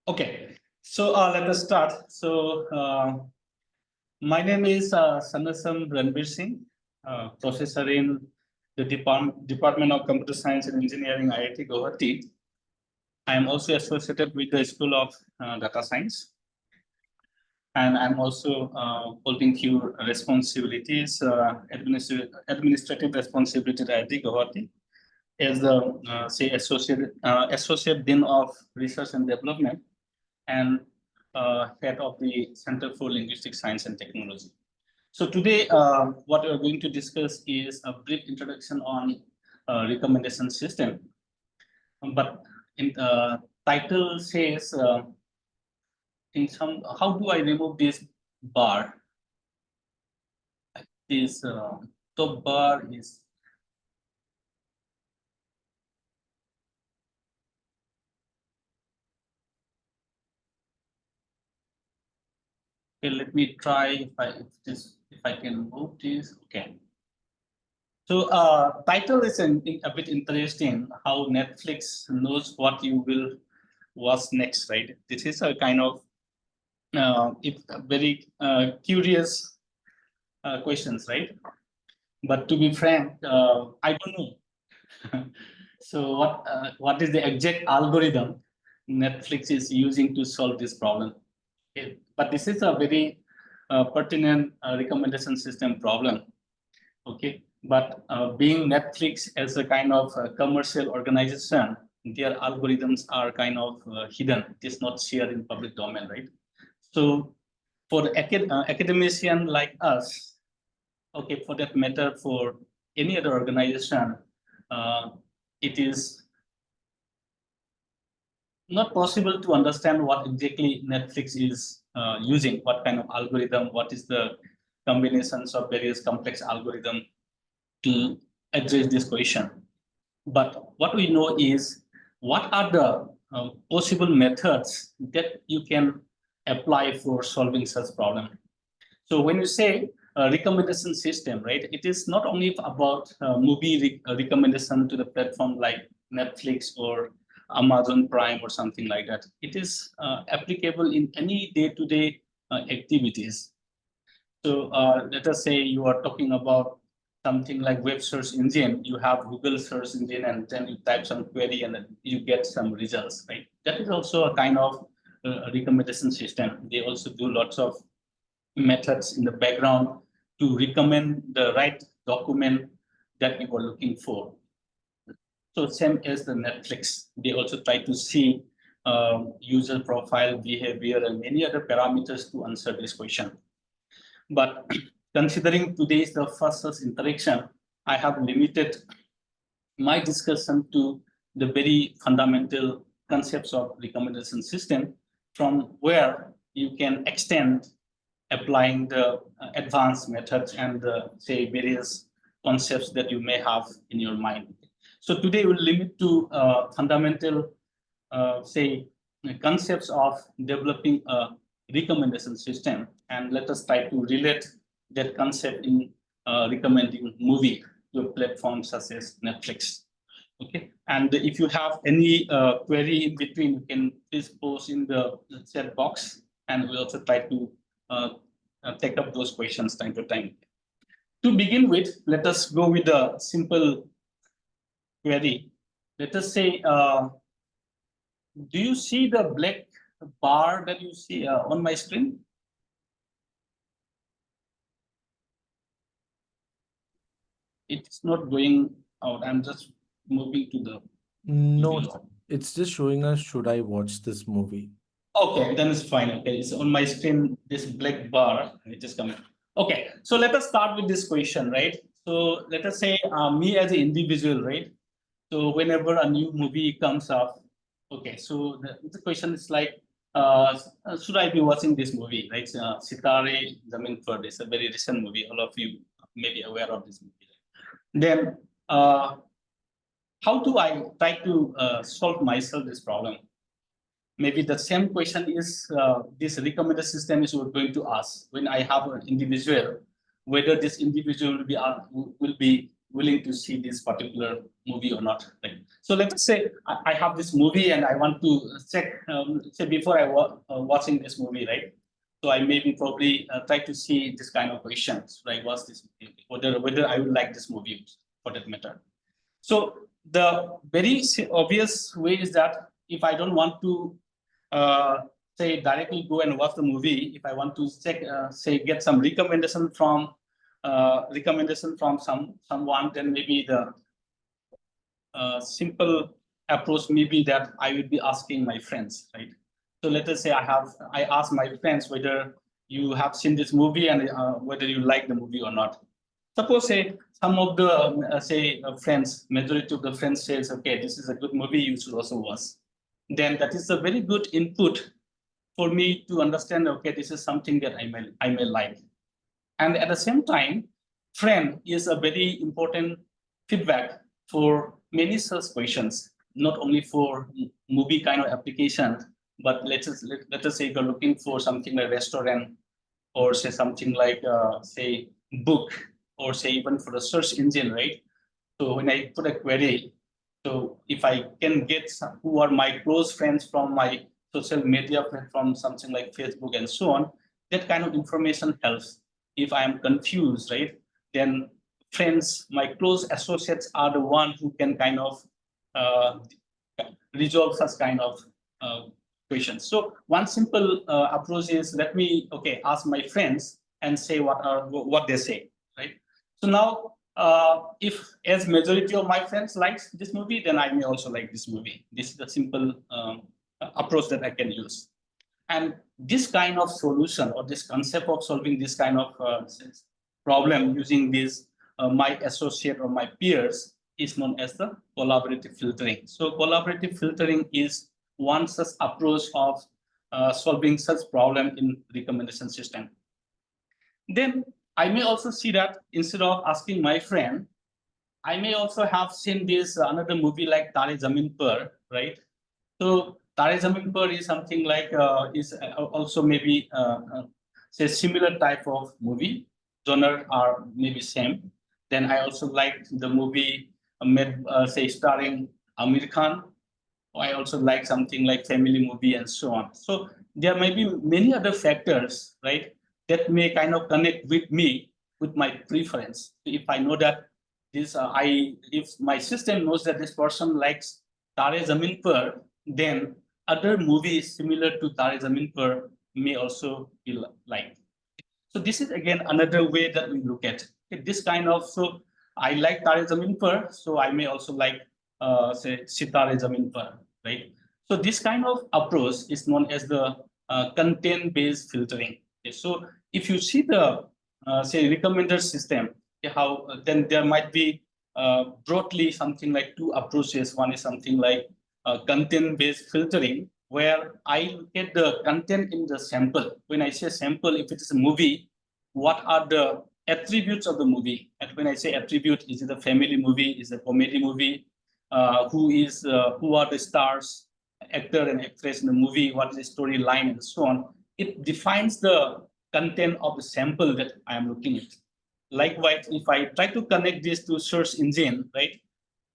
Okay, so let us start. So my name is Sanasam Ranbir Singh, professor in the Department of Computer Science and Engineering, IIT Guwahati. I am also associated with the School of Data Science, and I'm also holding few responsibilities, administrative responsibility at IIT Guwahati as the say associate dean of research and development and head of the Center for Linguistic Science and Technology. So today, what we are going to discuss is a brief introduction on recommendation system. But in title says, in some, how do I remove this bar? This top bar is. Okay, let me try if I can move this. Okay. So title is a bit interesting. How Netflix knows what you will watch next, right? This is a kind of very curious questions, right? But to be frank, I don't know. So what is the exact algorithm Netflix is using to solve this problem? Okay. But this is a very pertinent recommendation system problem. Okay, but being Netflix as a kind of commercial organization, their algorithms are kind of hidden. It is not shared in public domain, right? So for academician like us, okay, for that matter, for any other organization, it is not possible to understand what exactly Netflix is using, what kind of algorithm, what is the combinations of various complex algorithm to address this question. But what we know is what are the possible methods that you can apply for solving such problem. So when you say recommendation system, right, it is not only about movie recommendation to the platform like Netflix or Amazon Prime or something like that. It is applicable in any day-to-day activities. So let us say you are talking about something like web search engine. You have Google search engine, and then you type some query, and then you get some results, right? That is also a kind of recommendation system. They also do lots of methods in the background to recommend the right document that you are looking for. So same as the Netflix, they also try to see user profile, behavior, and many other parameters to answer this question. But considering today is the first such interaction, I have limited my discussion to the very fundamental concepts of recommendation system, from where you can extend applying the advanced methods and the, say, various concepts that you may have in your mind. So today we'll limit to fundamental, say, concepts of developing a recommendation system, and let us try to relate that concept in recommending movie to a platform such as Netflix. Okay, and if you have any query in between, you can please post in the chat box, and we'll also try to take up those questions time to time. To begin with, let us go with a simple query. Let us say, do you see the black bar that you see on my screen? It's not going out. I'm just moving to the. No, it's just showing us, should I watch this movie? Okay, then it's fine. Okay, it's on my screen, this black bar, it is coming. Okay, so let us start with this question, right? So let us say me as an individual, right? So whenever a new movie comes up, okay, so the question is like, should I be watching this movie, right? Sitare Zamin Par is a very recent movie. All of you may be aware of this movie. Then, how do I try to solve myself this problem? Maybe the same question is this recommended system is going to ask when I have an individual, whether this individual will be willing to see this particular movie or not. Right? So let us say I have this movie and I want to check, say before I watching this movie, right? So I maybe probably try to see this kind of questions, right? What's this movie? Whether I would like this movie for that matter. So the very obvious way is that if I don't want to say directly go and watch the movie, if I want to check, say get some recommendation from someone, then maybe the simple approach may be that I will be asking my friends, right? So let us say I ask my friends whether you have seen this movie and whether you like the movie or not. Suppose say some of the friends, majority of the friends says, okay, this is a good movie, you should also watch. Then that is a very good input for me to understand, okay, this is something that I may like. And at the same time, friend is a very important feedback for many such questions, not only for movie kind of application, but let us say if you're looking for something like restaurant, or say something like say book, or say even for the search engine, right? So when I put a query, so if I can get who are my close friends from my social media platform, something like Facebook and so on, that kind of information helps. If I am confused, right, then friends, my close associates are the one who can kind of uh, resolve such kind of uh, questions. So one simple approach is let me ask my friends and say what they say, right? So now if as majority of my friends likes this movie, then I may also like this movie. This is the simple approach that I can use. And this kind of solution or this concept of solving this kind of problem using this my associate or my peers is known as the collaborative filtering. So collaborative filtering is one such approach of solving such problem in recommendation system. Then I may also see that instead of asking my friend, I may also have seen this another movie like Tare Zameen Par, right? So Tare Zameen Par is something like is also maybe say similar type of movie. Genre are maybe same. Then I also like the movie made say starring Amir Khan. I also like something like family movie and so on. So there may be many other factors, right, that may kind of connect with me with my preference. If I know that if my system knows that this person likes Tare Zameen Par, then other movies similar to Tare Zameen Par may also be liked. So this is again another way that we look at this kind of. So I like Tare Zameen Par, so I may also like say Sitare Zameen Par, right? So this kind of approach is known as the content-based filtering. Okay, so if you see the say recommender system, okay, how then there might be broadly something like two approaches. One is something like content-based filtering, where I look at the content in the sample. When I say sample, if it is a movie, what are the attributes of the movie? And when I say attribute, is it a family movie? Is it a comedy movie? Who are the stars, actor and actress in the movie? What is the storyline and so on? It defines the content of the sample that I am looking at. Likewise, if I try to connect this to search engine, right?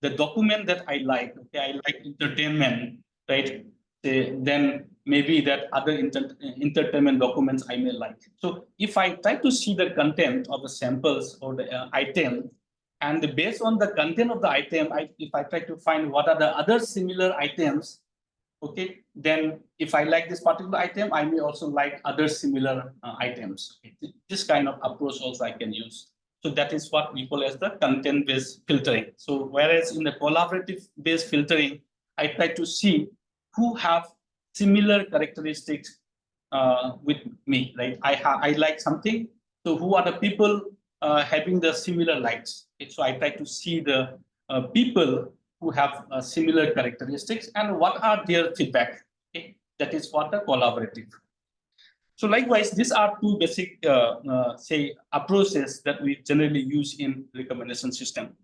The document that I like, okay, I like entertainment, right? Then maybe that other entertainment documents I may like. So if I try to see the content of the samples or the item, and based on the content of the item, if I try to find what are the other similar items, okay, then if I like this particular item, I may also like other similar items. Okay. This kind of approach also I can use. So that is what we call as the content-based filtering. So whereas in the collaborative-based filtering, I try to see who have similar characteristics with me, right? I like something, so who are the people having the similar likes? Okay. So I try to see the people who have similar characteristics and what are their feedback. Okay. That is what the collaborative. So likewise, these are two basic, say, approaches that we generally use in recommendation system.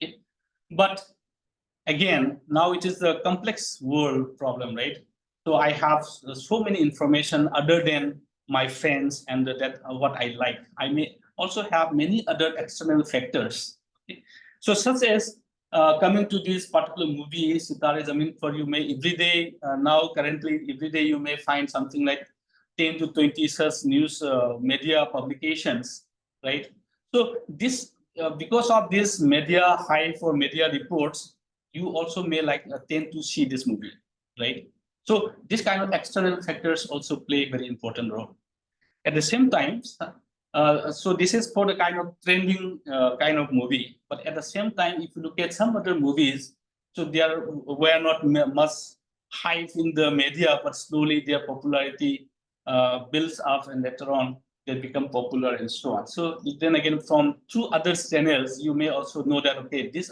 Okay. But again, now it is a complex world problem, right? So I have so many information other than my friends and that what I like. I may also have many other external factors. So such as coming to this particular movie, Sitare Zameen Par, you may every day now currently every day you may find something like 10 to 20 such news media publications, right? So this because of this media hype or media reports, you also may like tend to see this movie, right? So this kind of external factors also play a very important role. At the same time, so this is for the kind of trending kind of movie. But at the same time, if you look at some other movies, so they were not much hype in the media, but slowly their popularity builds up, and later on they become popular and so on. So then again, from through other channels, you may also know that okay, these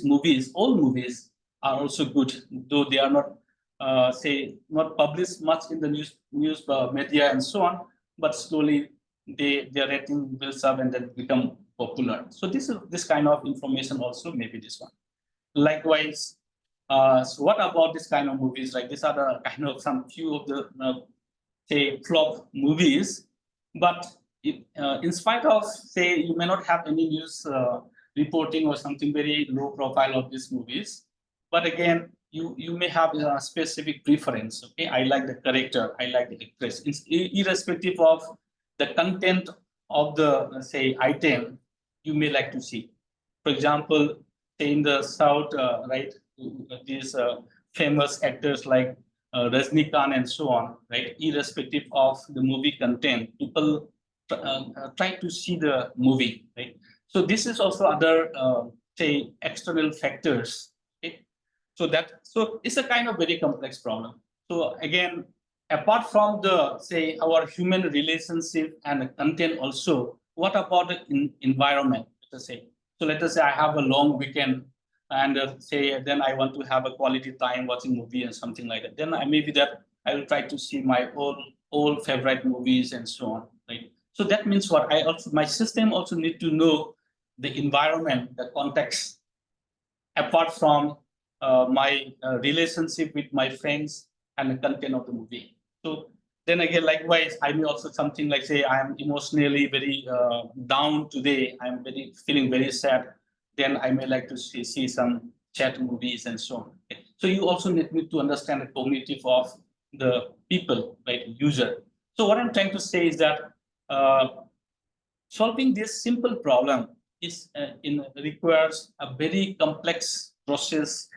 movies, all movies are also good, though they are not say not published much in the news media and so on, but slowly their rating builds up and then become popular. So this kind of information also maybe this one. Likewise, so what about this kind of movies? Like these are the kind of some few of the say flop movies, but in spite of say you may not have any news reporting or something very low profile of these movies, but again you may have a specific preference. Okay, I like the character, I like the actress. It's irrespective of the content of the say item you may like to see. For example, say in the south, right, these famous actors like Rajnikant and so on, right? Irrespective of the movie content, people try to see the movie, right? So this is also other say external factors. Okay? So it's a kind of very complex problem. So again, apart from the say our human relationship and the content, also what about the environment? Let us say. So let us say I have a long weekend and say then I want to have a quality time watching movie and something like that. Then I maybe that I will try to see my all favorite movies and so on. Right. So that means what I also my system also need to know the environment, the context, apart from my relationship with my friends and the content of the movie. So then again, likewise, I may also something like say I am emotionally very down today. I'm very feeling very sad. Then I may like to see some chat movies and so on. Okay. So you also need to understand the cognitive of the people, right, user. So what I'm trying to say is that uh, solving this simple problem is requires a very complex process,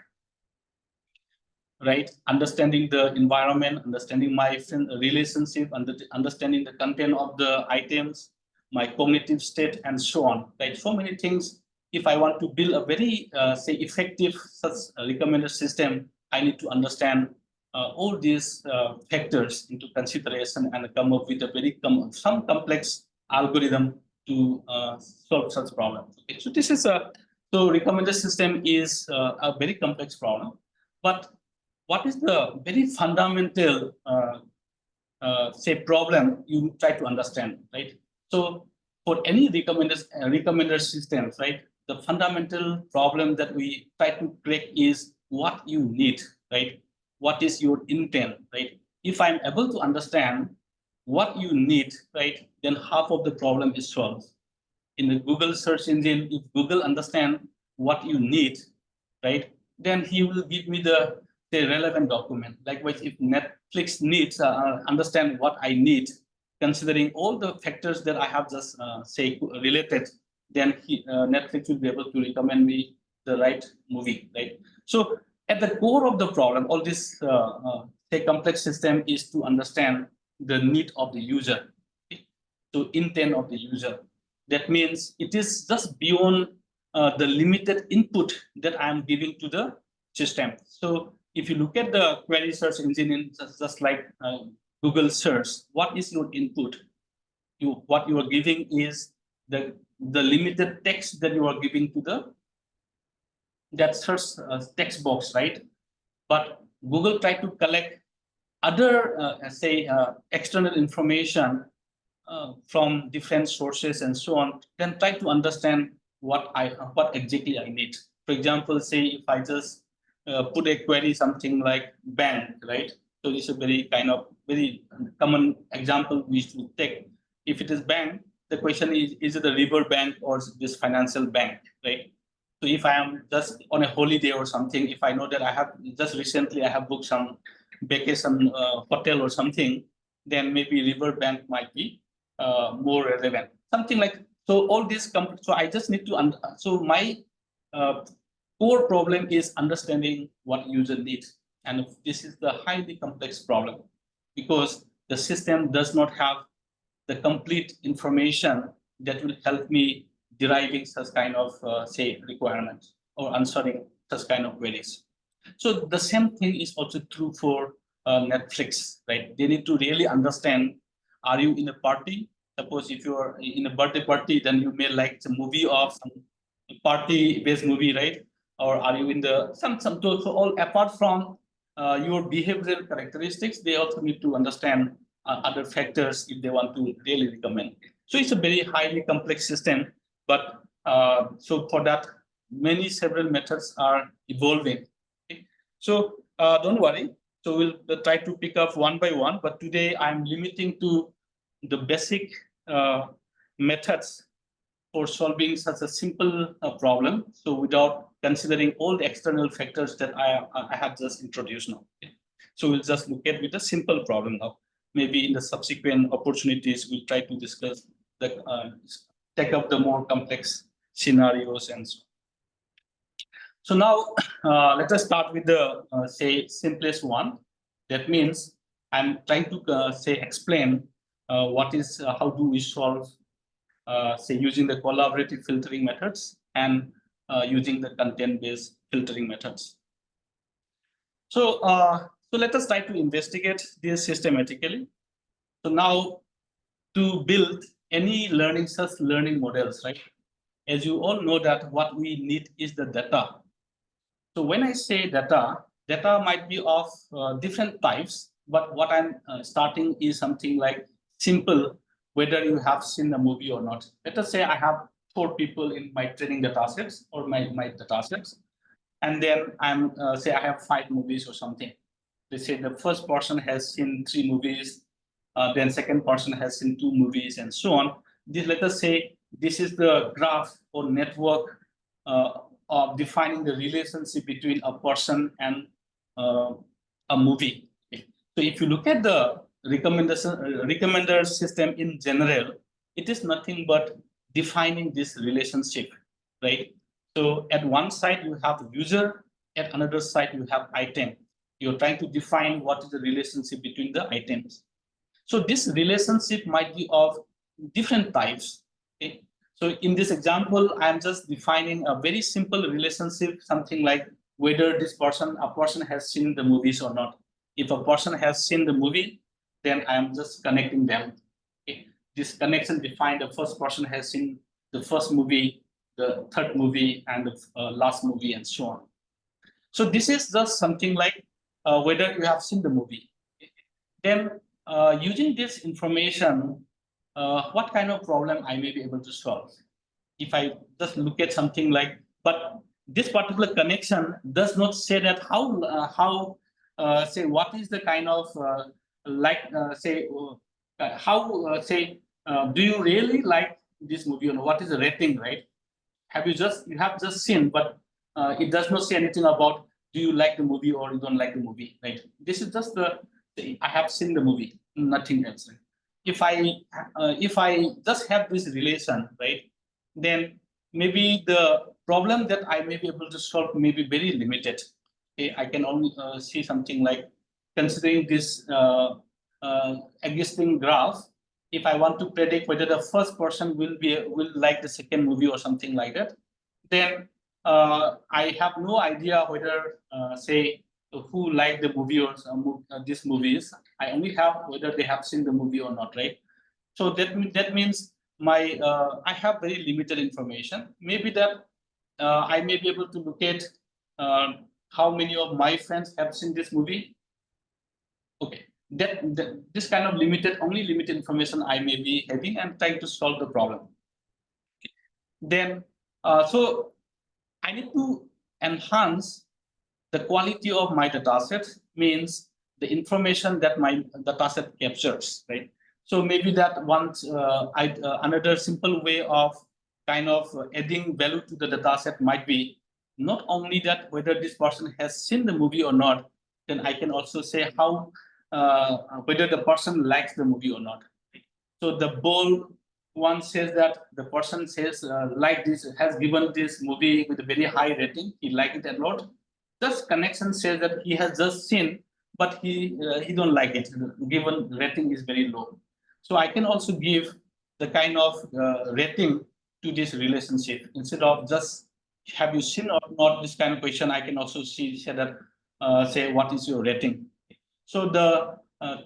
right? Understanding the environment, understanding my relationship, understanding the content of the items, my cognitive state, and so on. Right? So many things. If I want to build a very say effective such recommender system, I need to understand all these factors into consideration and come up with a very some complex algorithm to solve such problems. Okay, so this is a so recommender system is a very complex problem, but what is the very fundamental say problem you try to understand, right? So for any recommender systems, right, the fundamental problem that we try to crack is what you need, right? What is your intent, right? If I'm able to understand what you need, right, then half of the problem is solved. In the Google search engine, if Google understand what you need, right, then he will give me the relevant document. Likewise, if Netflix needs understand what I need, considering all the factors that I have just say related, then Netflix will be able to recommend me the right movie, right? So at the core of the problem, all this say complex system is to understand the need of the user, okay? To intent of the user. That means it is just beyond the limited input that I am giving to the system. So if you look at the query search engine, in just like Google search, what is your input? What you are giving is the limited text that you are giving to the that search text box, right? But Google tried to collect other say external information from different sources and so on, then try to understand what exactly I need. For example, say if I just put a query something like bank, right? So this is a very kind of very common example we should take. If it is bank, the question is it a river bank or this financial bank, right? So if I am just on a holiday or something, if I know that I have just recently I have booked some vacation hotel or something, then maybe riverbank might be more relevant. Something like, so all this so I just need to so my core problem is understanding what user needs, and this is the highly complex problem because the system does not have the complete information that will help me deriving such kind of say requirements or answering such kind of queries. So the same thing is also true for Netflix, right? They need to really understand: are you in a party? Suppose if you are in a birthday party, then you may like the movie of some party-based movie, right? Or are you in the some so all apart from your behavioral characteristics, they also need to understand other factors if they want to really recommend. So it's a very highly complex system, but so for that, several methods are evolving. Okay? So don't worry. So we'll try to pick up one by one, but today I'm limiting to the basic methods for solving such a simple problem. So without considering all the external factors that I have just introduced now. Okay? So we'll just look at with a simple problem now. Maybe in the subsequent opportunities, we'll try to discuss the take up the more complex scenarios and so on. So now let us start with the say simplest one. That means I'm trying to say explain what is how do we solve say using the collaborative filtering methods and using the content-based filtering methods. So so let us try to investigate this systematically. So now to build any learning models, right? As you all know that what we need is the data. So when I say data, data might be of different types, but what I'm starting is something like simple, whether you have seen the movie or not. Let us say I have 4 people in my training datasets or my datasets, and then I'm say I have 5 movies or something. They say the first person has seen 3 movies, then second person has seen 2 movies, and so on. This, let us say this is the graph or network of defining the relationship between a person and a movie. So if you look at the recommender system in general, it is nothing but defining this relationship, right? So at one side you have user, at another side you have item. You're trying to define what is the relationship between the items. So this relationship might be of different types. Okay? So in this example, I'm just defining a very simple relationship, something like whether a person has seen the movies or not. If a person has seen the movie, then I'm just connecting them. Okay? This connection defined the first person has seen the first movie, the third movie, and the last movie, and so on. So this is just something like whether you have seen the movie. Then using this information, what kind of problem I may be able to solve? If I just look at something like, but this particular connection does not say that how say what is the kind of like say how say do you really like this movie, or what is the rating, right? You have just seen, but it does not say anything about do you like the movie or you don't like the movie, right? This is just the I have seen the movie, nothing else. Right? If I just have this relation, right, then maybe the problem that I may be able to solve may be very limited. Okay, I can only see something like considering this existing graph. If I want to predict whether the first person will like the second movie or something like that, then I have no idea whether say who like the movie or these movies. I only have whether they have seen the movie or not, right? So that means my I have very limited information. Maybe that I may be able to look at how many of my friends have seen this movie. Okay, that this kind of limited information I may be having and trying to solve the problem. Okay. Then so I need to enhance the quality of my dataset, means the information that my dataset captures, right? So maybe that once another simple way of kind of adding value to the data set might be not only that whether this person has seen the movie or not, then I can also say how whether the person likes the movie or not. So the bold one says that the person says like this, has given this movie with a very high rating, he liked it a lot. This connection says that he has just seen, but he don't like it. Given rating is very low. So I can also give the kind of rating to this relationship instead of just have you seen or not, this kind of question. I can also say that say what is your rating. So the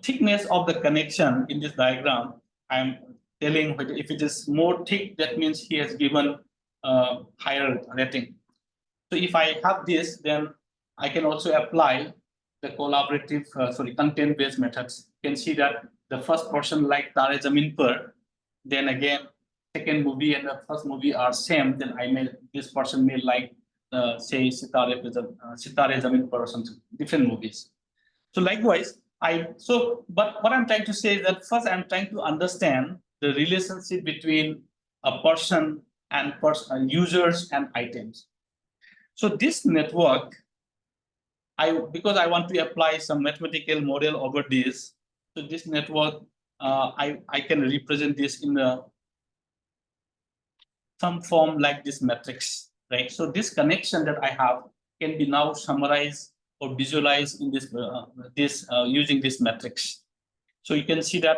thickness of the connection in this diagram, I'm telling if it is more thick, that means he has given higher rating. So if I have this, then I can also apply the collaborative, content-based methods. You can see that the first person like Tare Zameen Par, then again, second movie and the first movie are same, then this person may like, say, Sitare Zameen Par or something, different movies. So likewise, but what I'm trying to say is that first I'm trying to understand the relationship between a person and users and items. So this network, because I want to apply some mathematical model over this, so this network, I can represent this in some form like this matrix, right? So this connection that I have can be now summarized or visualized in this using this matrix. So you can see that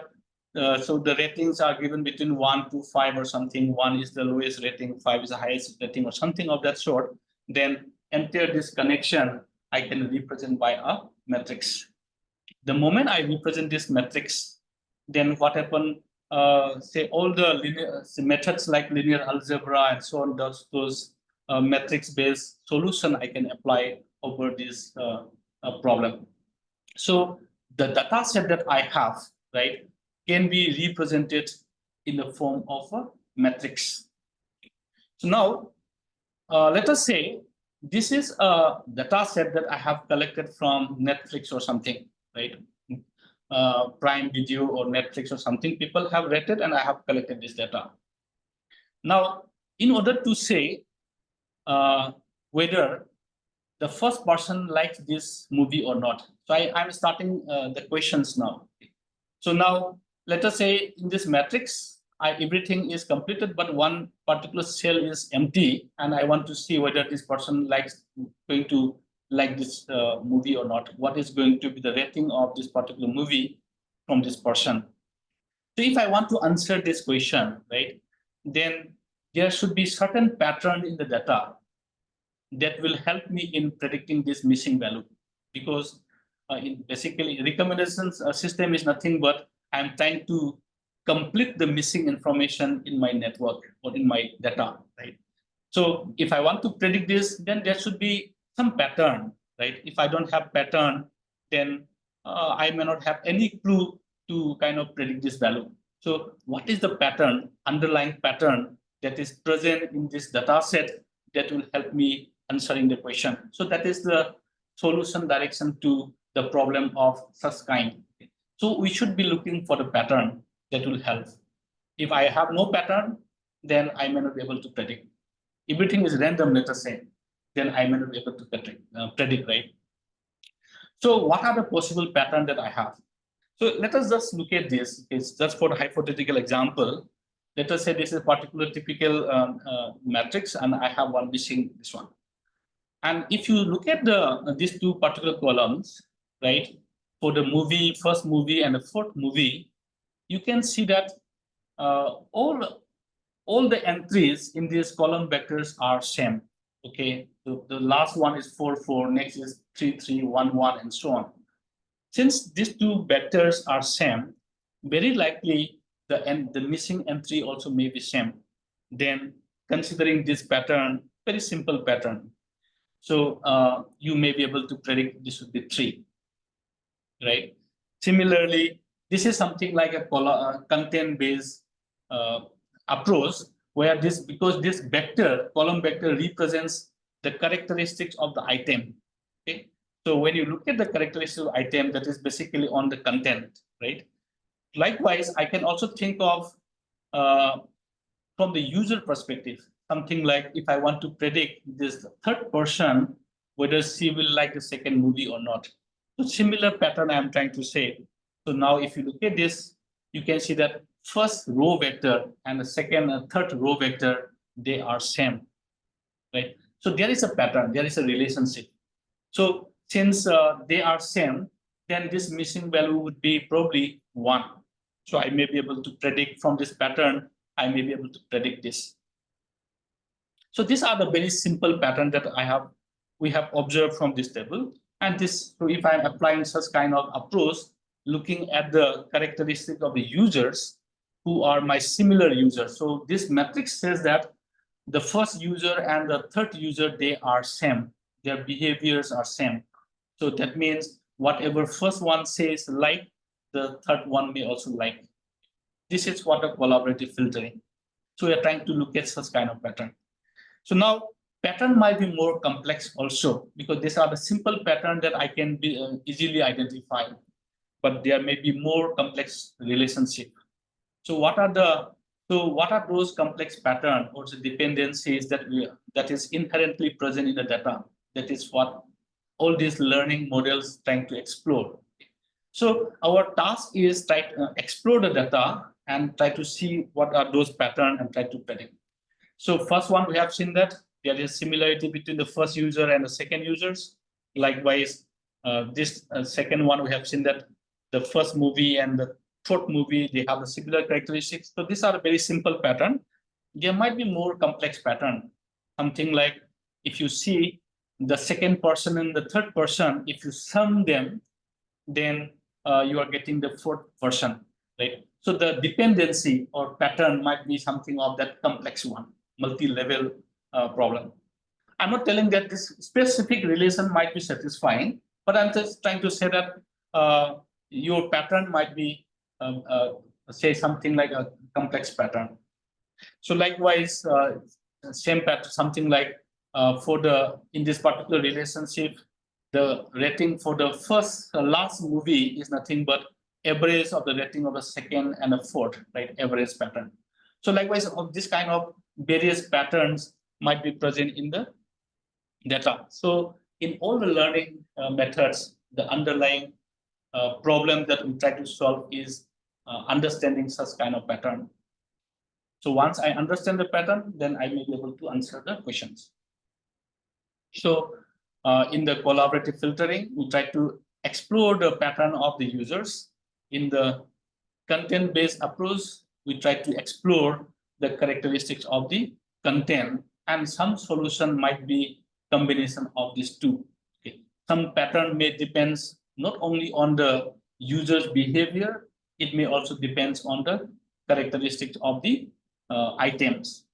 so the ratings are given between 1 to 5 or something. 1 is the lowest rating, 5 is the highest rating or something of that sort. Then enter this connection, I can represent by a matrix. The moment I represent this matrix, then what happens? Say all the linear methods like linear algebra and so on, those matrix-based solution I can apply over this problem. So the data set that I have, right, can be represented in the form of a matrix. So now, let us say this is a data set that I have collected from Netflix or something, right? Prime Video or Netflix or something. People have rated and I have collected this data. Now, in order to say whether the first person likes this movie or not, so I'm starting the questions now. So now, let us say in this matrix, everything is completed, but one particular cell is empty, and I want to see whether this person going to like this movie or not. What is going to be the rating of this particular movie from this person? So if I want to answer this question, right, then there should be certain pattern in the data that will help me in predicting this missing value, because basically recommendations system is nothing but I'm trying to complete the missing information in my network or in my data, right? So if I want to predict this, then there should be some pattern, right? If I don't have pattern, then I may not have any clue to kind of predict this value. So what is the pattern, underlying pattern that is present in this data set that will help me answering the question? So that is the solution direction to the problem of such kind. So we should be looking for the pattern that will help. If I have no pattern, then I may not be able to predict. Everything is random, let us say, then I may not be able to predict, right? So what are the possible patterns that I have? So let us just look at this. It's just for the hypothetical example. Let us say this is a particular typical matrix, and I have one missing this one. And if you look at these two particular columns, right, for the first movie and the fourth movie, you can see that all the entries in these column vectors are same. Okay, the last one is 4, 4, next is 3, 3, 1, 1, and so on. Since these two vectors are same, very likely the missing entry also may be same. Then considering this pattern, very simple pattern, so you may be able to predict this would be 3, right? Similarly, this is something like a content-based approach where because this column vector represents the characteristics of the item. Okay, so when you look at the characteristics of item, that is basically on the content, right? Likewise, I can also think of from the user perspective, something like if I want to predict this third person, whether she will like the second movie or not. So similar pattern I'm trying to say. So now if you look at this, you can see that first row vector and the second and third row vector, they are same, right? So there is a pattern, there is a relationship. So since they are same, then this missing value would be probably 1. So I may be able to predict from this pattern, I may be able to predict this. So these are the very simple pattern that we have observed from this table. And this, so if I'm applying such kind of approach, looking at the characteristic of the users who are my similar users. So this matrix says that the first user and the third user, they are same. Their behaviors are same. So that means whatever first one says like, the third one may also like. This is what a collaborative filtering. So we are trying to look at such kind of pattern. So now pattern might be more complex also, because these are the simple pattern that I can be easily identify, but there may be more complex relationship. So what are those complex pattern or the dependencies that is inherently present in the data? That is what all these learning models trying to explore. So our task is try to explore the data and try to see what are those patterns and try to predict. So first one, we have seen that there is similarity between the first user and the second users. Likewise, this second one, we have seen that the first movie and the fourth movie, they have a similar characteristics. So these are a very simple pattern. There might be more complex pattern. Something like if you see the second person and the third person, if you sum them, then you are getting the fourth person, right? So the dependency or pattern might be something of that complex one, multi-level problem. I'm not telling that this specific relation might be satisfying, but I'm just trying to say that your pattern might be, say something like a complex pattern. So likewise, same pattern, something like in this particular relationship, the rating for the last movie is nothing but average of the rating of the second and the fourth, right? Average pattern. So likewise, of this kind of various patterns might be present in the data. So in all the learning methods, the underlying problem that we try to solve is understanding such kind of pattern. So once I understand the pattern, then I may be able to answer the questions. So in the collaborative filtering, we try to explore the pattern of the users. In the content-based approach, we try to explore the characteristics of the content, and some solution might be combination of these two. Okay. Some pattern may depend not only on the user's behavior, it may also depend on the characteristics of the items.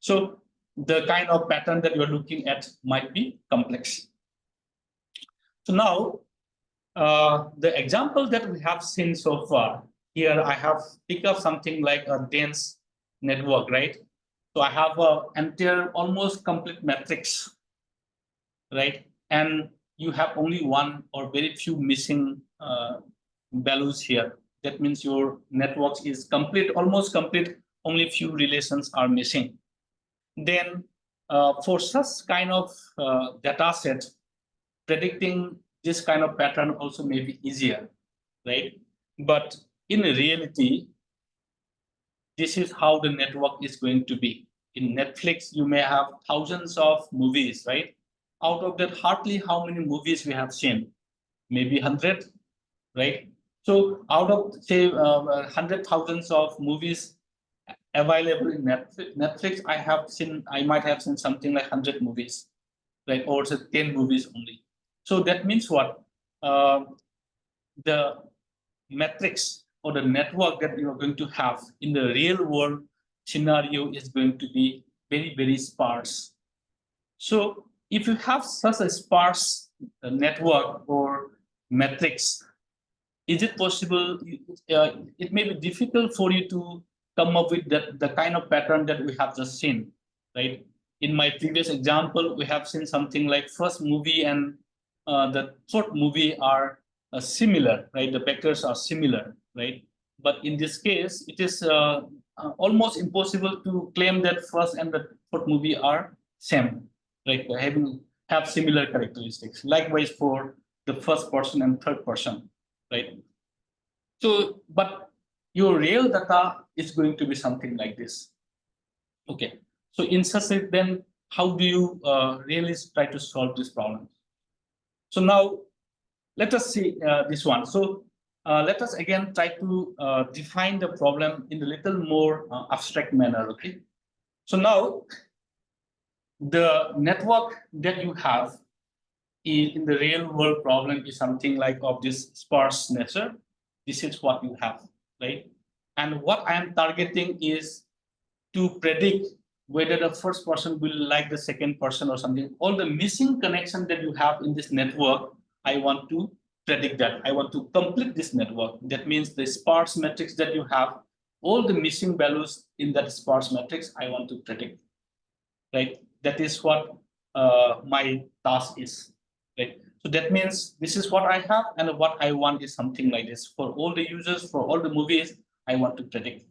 So the kind of pattern that you're looking at might be complex. So now, the example that we have seen so far, here I have picked up something like a dense network, right? So I have an entire almost complete matrix, right? And you have only one or very few missing values here. That means your network is complete, almost complete, only few relations are missing. Then for such kind of data set, predicting this kind of pattern also may be easier, right? But in reality, this is how the network is going to be. In Netflix, you may have thousands of movies, right? Out of that, hardly how many movies we have seen? Maybe 100, right? So out of, say, 100,000 of movies available in Netflix, I might have seen something like 100 movies, right? Or say 10 movies only. So that means what? The matrix or the network that you are going to have in the real world scenario is going to be very, very sparse. So if you have such a sparse network or matrix, is it possible? It may be difficult for you to come up with the kind of pattern that we have just seen, right? In my previous example, we have seen something like first movie and the fourth movie are similar, right? The vectors are similar, right? But in this case, it is almost impossible to claim that first and the fourth movie are same, right? Have similar characteristics. Likewise for the first person and third person, right? So, but your real data is going to be something like this. Okay. So in such a, then how do you really try to solve this problem? So now let us see this one. So let us again try to define the problem in a little more abstract manner. Okay. So now the network that you have in the real world problem is something like of this sparse nature. This is what you have, right? And what I am targeting is to predict whether the first person will like the second person or something. All the missing connection that you have in this network, I want to predict that. I want to complete this network. That means the sparse matrix that you have, all the missing values in that sparse matrix, I want to predict, right? That is what my task is, right? So that means this is what I have, and what I want is something like this. For all the users, for all the movies, I want to predict.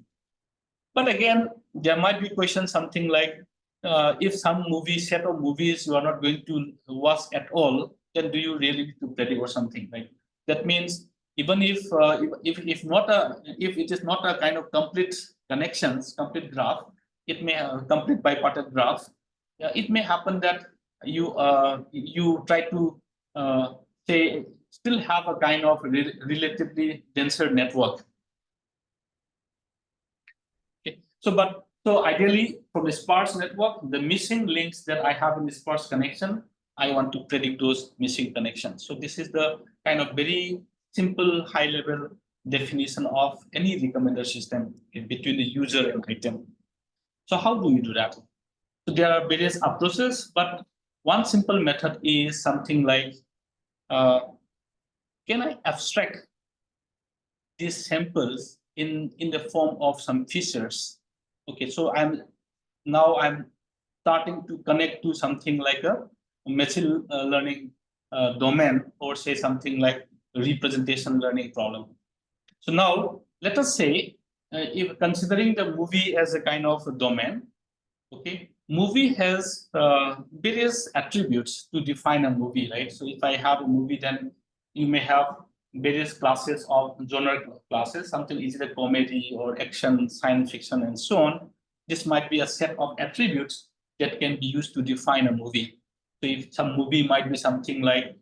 But again, there might be questions something like, if some movie set of movies you are not going to watch at all, then do you really need to predict or something, right? That means even if not a, if it is not a kind of complete connections, complete graph, it may complete bipartite graph. It may happen that you try to say still have a kind of relatively denser network. Okay. So ideally, from the sparse network, the missing links that I have in the sparse connection, I want to predict those missing connections. So this is the kind of very simple, high-level definition of any recommender system between the user and item. So how do we do that? So there are various approaches, but one simple method is something like, can I abstract these samples in the form of some features? Okay, so I'm starting to connect to something like a machine learning domain, or say something like representation learning problem. So now let us say, if considering the movie as a kind of a domain, okay, movie has various attributes to define a movie, right? So if I have a movie, then you may have various classes of genre classes, something is either comedy or action, science fiction, and so on. This might be a set of attributes that can be used to define a movie. So if some movie might be something like,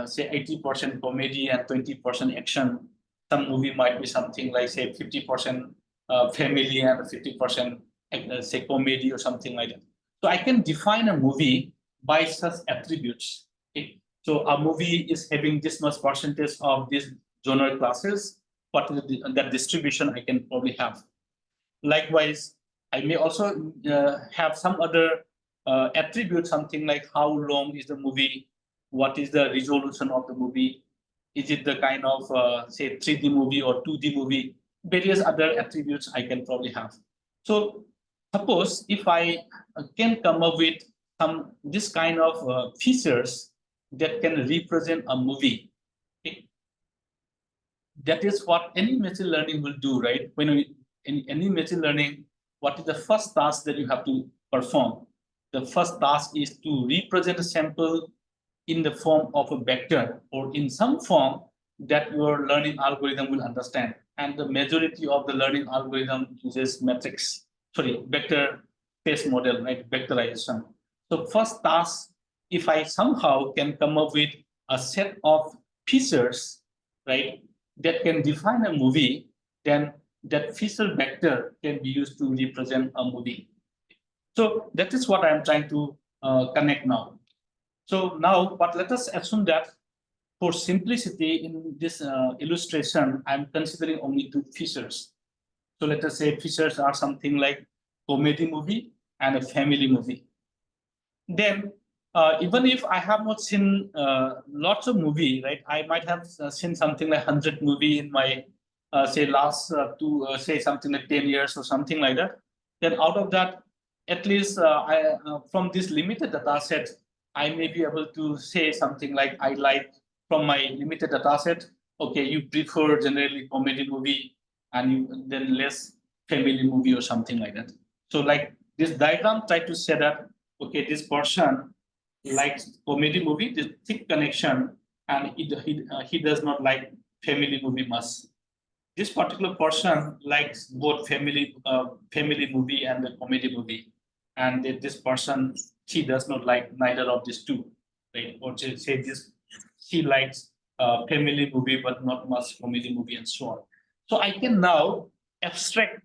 say 80% comedy and 20% action, some movie might be something like, say 50% family and 50% say comedy or something like that. So I can define a movie by such attributes. Okay? So a movie is having this much percentage of these genre classes. What is that distribution I can probably have? Likewise, I may also have some other attribute, something like how long is the movie, what is the resolution of the movie, is it the kind of say 3D movie or 2D movie, various other attributes I can probably have. So suppose if I can come up with this kind of features that can represent a movie, okay? That is what any machine learning will do, right? When in any machine learning, what is the first task that you have to perform? The first task is to represent a sample in the form of a vector, or in some form that your learning algorithm will understand. And the majority of the learning algorithm uses vector space model, right? Factorization. So first task, if I somehow can come up with a set of features, right, that can define a movie, then that feature vector can be used to represent a movie. So that is what I'm trying to connect now. So now, but let us assume that for simplicity in this illustration, I'm considering only two features. So let us say features are something like comedy movie and a family movie. Then even if I have not seen lots of movie, right? I might have seen something like 100 movie in my say last say something like 10 years or something like that. Then out of that, at least from this limited data set, I may be able to say something like, I like from my limited data set, okay, you prefer generally comedy movie, and you then less family movie or something like that. So like this diagram try to say that, okay, this person likes comedy movie, this thick connection, and he does not like family movie much. This particular person likes both family movie and the comedy movie, and this person, she does not like neither of these two, right? Or say this, she likes family movie but not much comedy movie and so on. So I can now abstract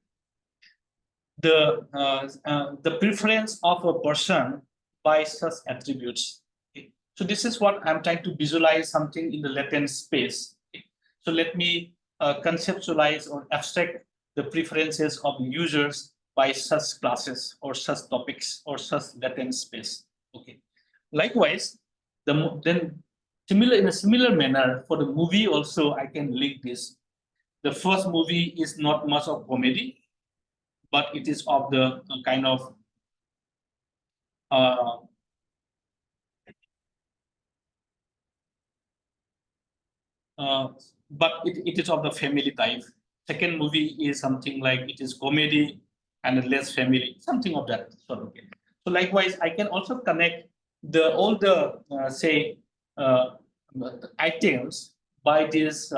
the preference of a person by such attributes. Okay. So this is what I'm trying to visualize something in the latent space. Okay. So let me conceptualize or abstract the preferences of users by such classes or such topics or such latent space. Okay. Likewise, then in a similar manner for the movie also I can link this. The first movie is not much of comedy, but it is of the kind of uh, but it is of the family type. Second movie is something like it is comedy and less family, something of that sort. Okay. So likewise, I can also connect all the say uh, items by these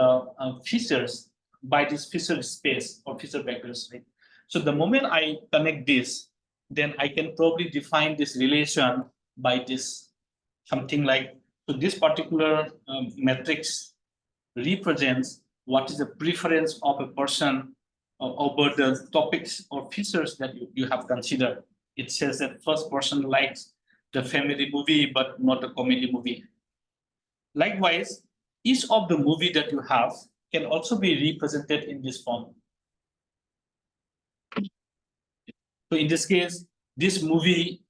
features, by this feature space or feature vectors. Right? So the moment I connect this, then I can probably define this relation by this something like, so this particular matrix represents what is the preference of a person over the topics or features that you have considered. It says that first person likes the family movie but not the comedy movie. Likewise, each of the movie that you have can also be represented in this form. So in this case, this movie,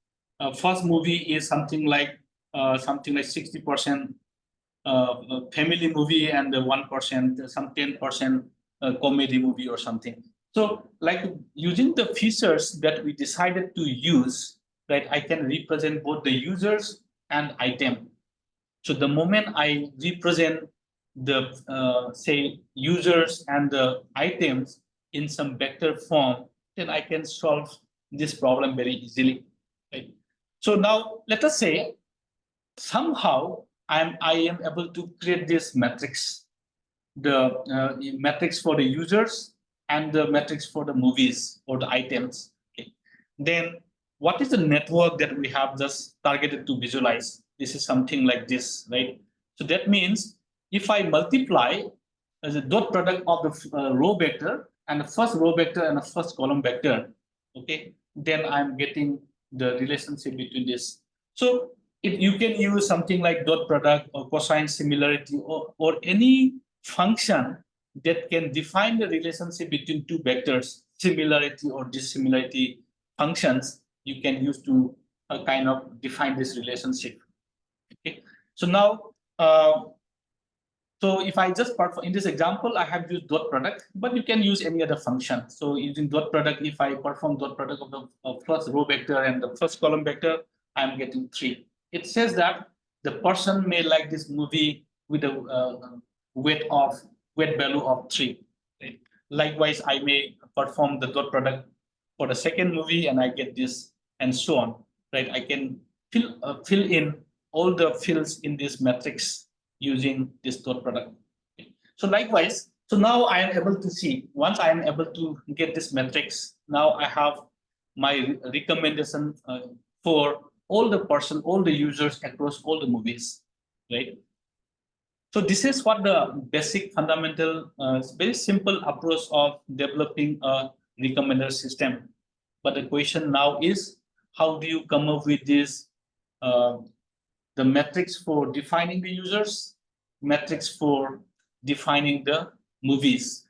first movie is something like 60% family movie and the 1%, some 10% comedy movie or something. So like using the features that we decided to use, right, I can represent both the users and item. So the moment I represent the say users and the items in some vector form, then I can solve this problem very easily. Right? So now let us say somehow I am able to create this matrix, the matrix for the users and the matrix for the movies or the items. Okay. Then what is the network that we have just targeted to visualize? This is something like this, right? So that means if I multiply as a dot product of the row vector and the first row vector and the first column vector, okay, then I'm getting the relationship between this. So if you can use something like dot product or cosine similarity or any function that can define the relationship between two vectors, similarity or dissimilarity functions, you can use to kind of define this relationship. Okay. So now, so if I just in this example, I have used dot product, but you can use any other function. So using dot product, if I perform dot product of the first row vector and the first column vector, I'm getting 3. It says that the person may like this movie with a weight value of 3. Right? Likewise, I may perform the dot product for the second movie and I get this and so on. Right? I can fill in all the fields in this matrix using this dot product. Okay. So likewise, so now I am able to see, once I am able to get this matrix, now I have my recommendation for all the users across all the movies, right? So this is what the basic fundamental, very simple approach of developing a recommender system. But the question now is, how do you come up with this the metrics for defining the users, metrics for defining the movies.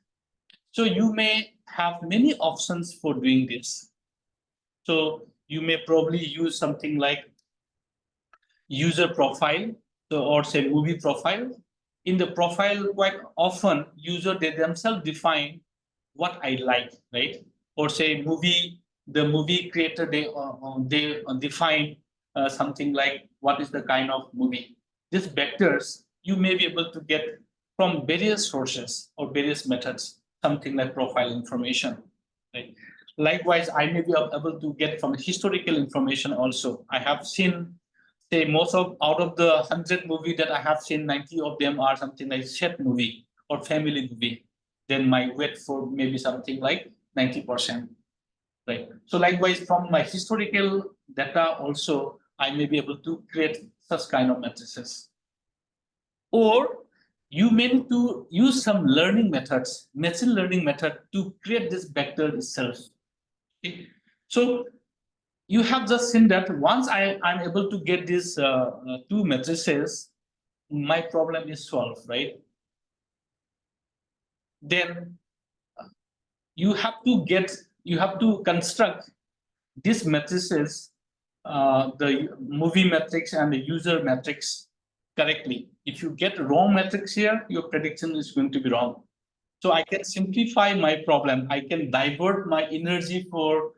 So you may have many options for doing this. So you may probably use something like user profile, so, or say movie profile. In the profile, quite often user they themselves define what I like, right? Or say the movie creator they define something like what is the kind of movie. These vectors you may be able to get from various sources or various methods, something like profile information. right? Likewise, I may be able to get from historical information also. I have seen, say, most of out of the 100 movie that I have seen, 90 of them are something like shared movie or family movie. Then my weight for maybe something like 90%. Right. So likewise, from my historical data also, I may be able to create such kind of matrices. Or you may need to use some learning methods, machine learning method to create this vector itself. Okay. So you have just seen that once I'm able to get these two matrices, my problem is solved, right? Then you have to construct these matrices, the movie matrix and the user matrix correctly. If you get wrong matrix here, your prediction is going to be wrong. So I can simplify my problem. I can divert my energy for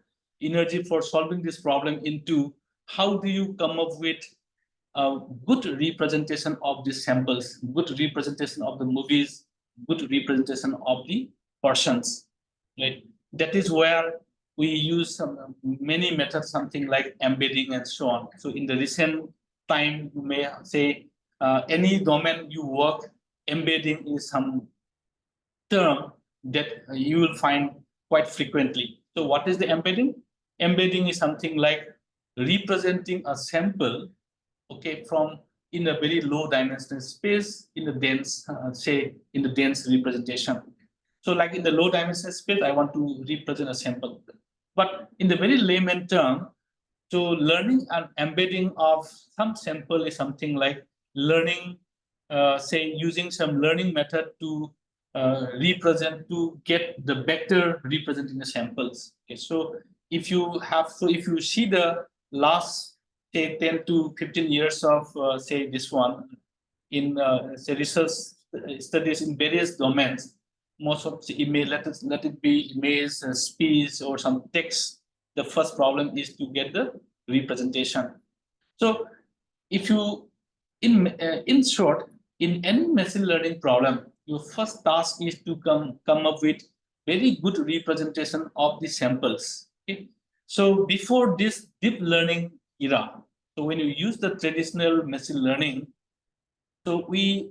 solving this problem into how do you come up with a good representation of the samples, good representation of the movies, good representation of the persons, right? That is where we use many methods, something like embedding and so on. So in the recent time, you may say any domain you work, embedding is some term that you will find quite frequently. So what is the embedding? Embedding is something like representing a sample, okay, from in a very low dimensional space in the dense, say in the dense representation. So like in the low dimensional space, I want to represent a sample. But in the very layman term, so learning and embedding of some sample is something like learning, say using some learning method to represent, to get the vector representing the samples. Okay, so if you see the last say 10 to 15 years of say this one in say research studies in various domains, most of the image, let it be image, speech, or some text. The first problem is to get the representation. So if you in short, in any machine learning problem, your first task is to come up with very good representation of the samples. Okay? So before this deep learning era, so when you use the traditional machine learning, so we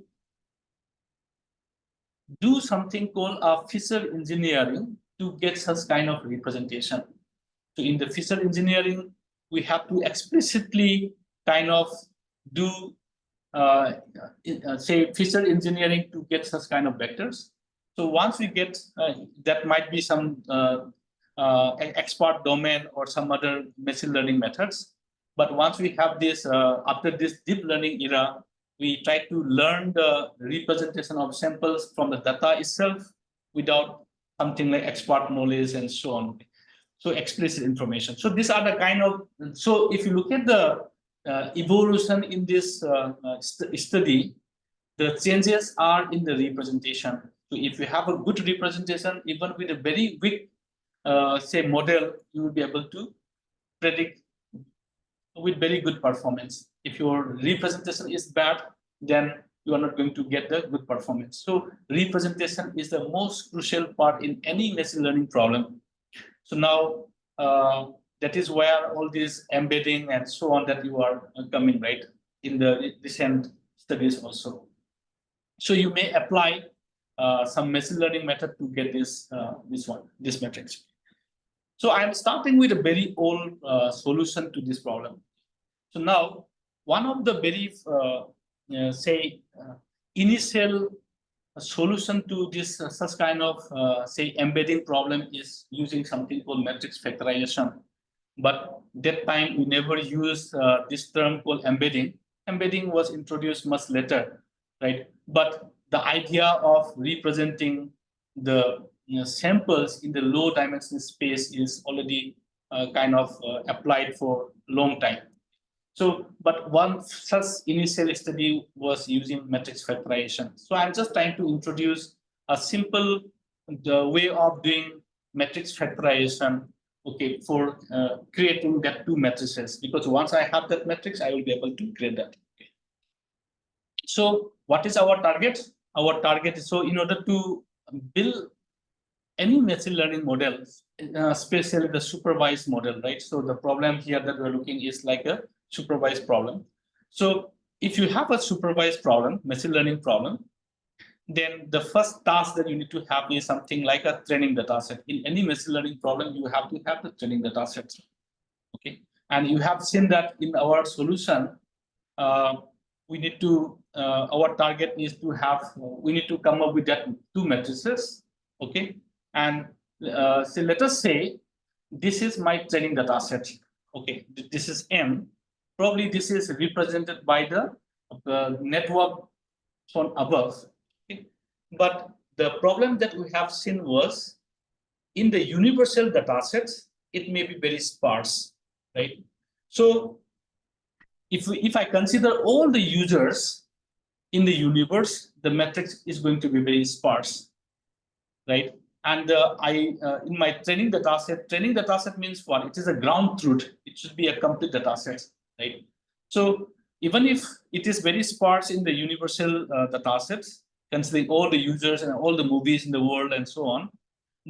do something called a feature engineering to get such kind of representation. So in the feature engineering, we have to explicitly kind of do say feature engineering to get such kind of vectors. So once we get that might be some expert domain or some other machine learning methods. But once we have this, after this deep learning era, we try to learn the representation of samples from the data itself without something like expert knowledge and so on. So explicit information. So these are the kind of, so if you look at the evolution in this study, the changes are in the representation. So if you have a good representation, even with a very weak, say, model, you will be able to predict with very good performance. If your representation is bad, then you are not going to get the good performance. So representation is the most crucial part in any machine learning problem. So now that is where all these embedding and so on that you are coming, right, in the recent studies also. So you may apply some machine learning method to get this this matrix. So I'm starting with a very old solution to this problem. So now one of the very say initial solution to this such kind of say embedding problem is using something called matrix factorization. But that time we never used this term called embedding. Embedding was introduced much later, right? But the idea of representing the samples in the low dimensional space is already kind of applied for long time. So, but one such initial study was using matrix factorization. So I'm just trying to introduce a simple way of doing matrix factorization, okay, for creating that two matrices. Because once I have that matrix, I will be able to create that. Okay. So what is our target? Our target is, so in order to build any machine learning model, especially the supervised model, right? So the problem here that we're looking is like a supervised problem. So if you have a supervised problem, machine learning problem, then the first task that you need to have is something like a training data set. In any machine learning problem, you have to have the training data set. Okay, and you have seen that in our solution, we need to our target is to have we need to come up with that two matrices. Okay, and so let us say this is my training data set. Okay, this is M. Probably this is represented by the network from above. Okay, but the problem that we have seen was in the universal data sets, it may be very sparse, right? So if I consider all the users in the universe, the matrix is going to be very sparse, right? And in my training data set means what? It is a ground truth. It should be a complete data set, right? So even if it is very sparse in the universal data sets, considering all the users and all the movies in the world and so on,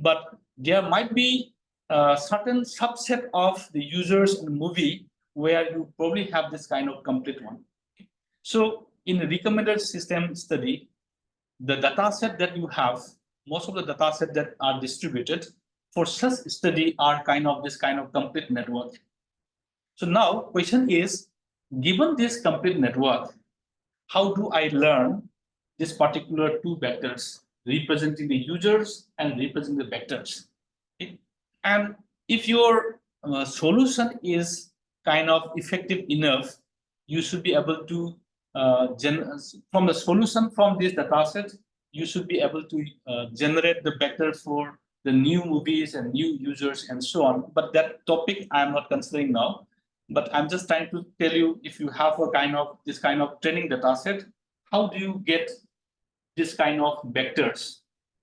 but there might be a certain subset of the users in the movie where you probably have this kind of complete one. So in a recommended system study, the data set that you have, most of the data set that are distributed for such study are kind of this kind of complete network. So now question is, given this complete network, how do I learn this particular two vectors representing the users and representing the vectors? Okay? And if your solution is kind of effective enough, you should be able to from the solution from this data set, you should be able to generate the vectors for the new movies and new users and so on. But that topic I am not considering now. But I'm just trying to tell you, if you have a kind of this kind of training data set, how do you get this kind of vectors?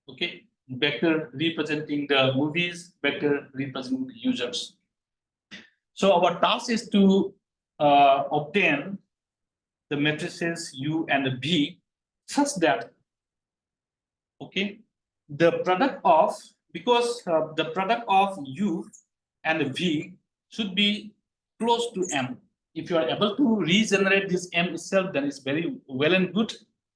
Okay, vector representing the movies, vector representing the users. So our task is to obtain the matrices U and V such that, okay, the product of, because the product of U and V should be close to M. If you are able to regenerate this M itself, then it's very well and good.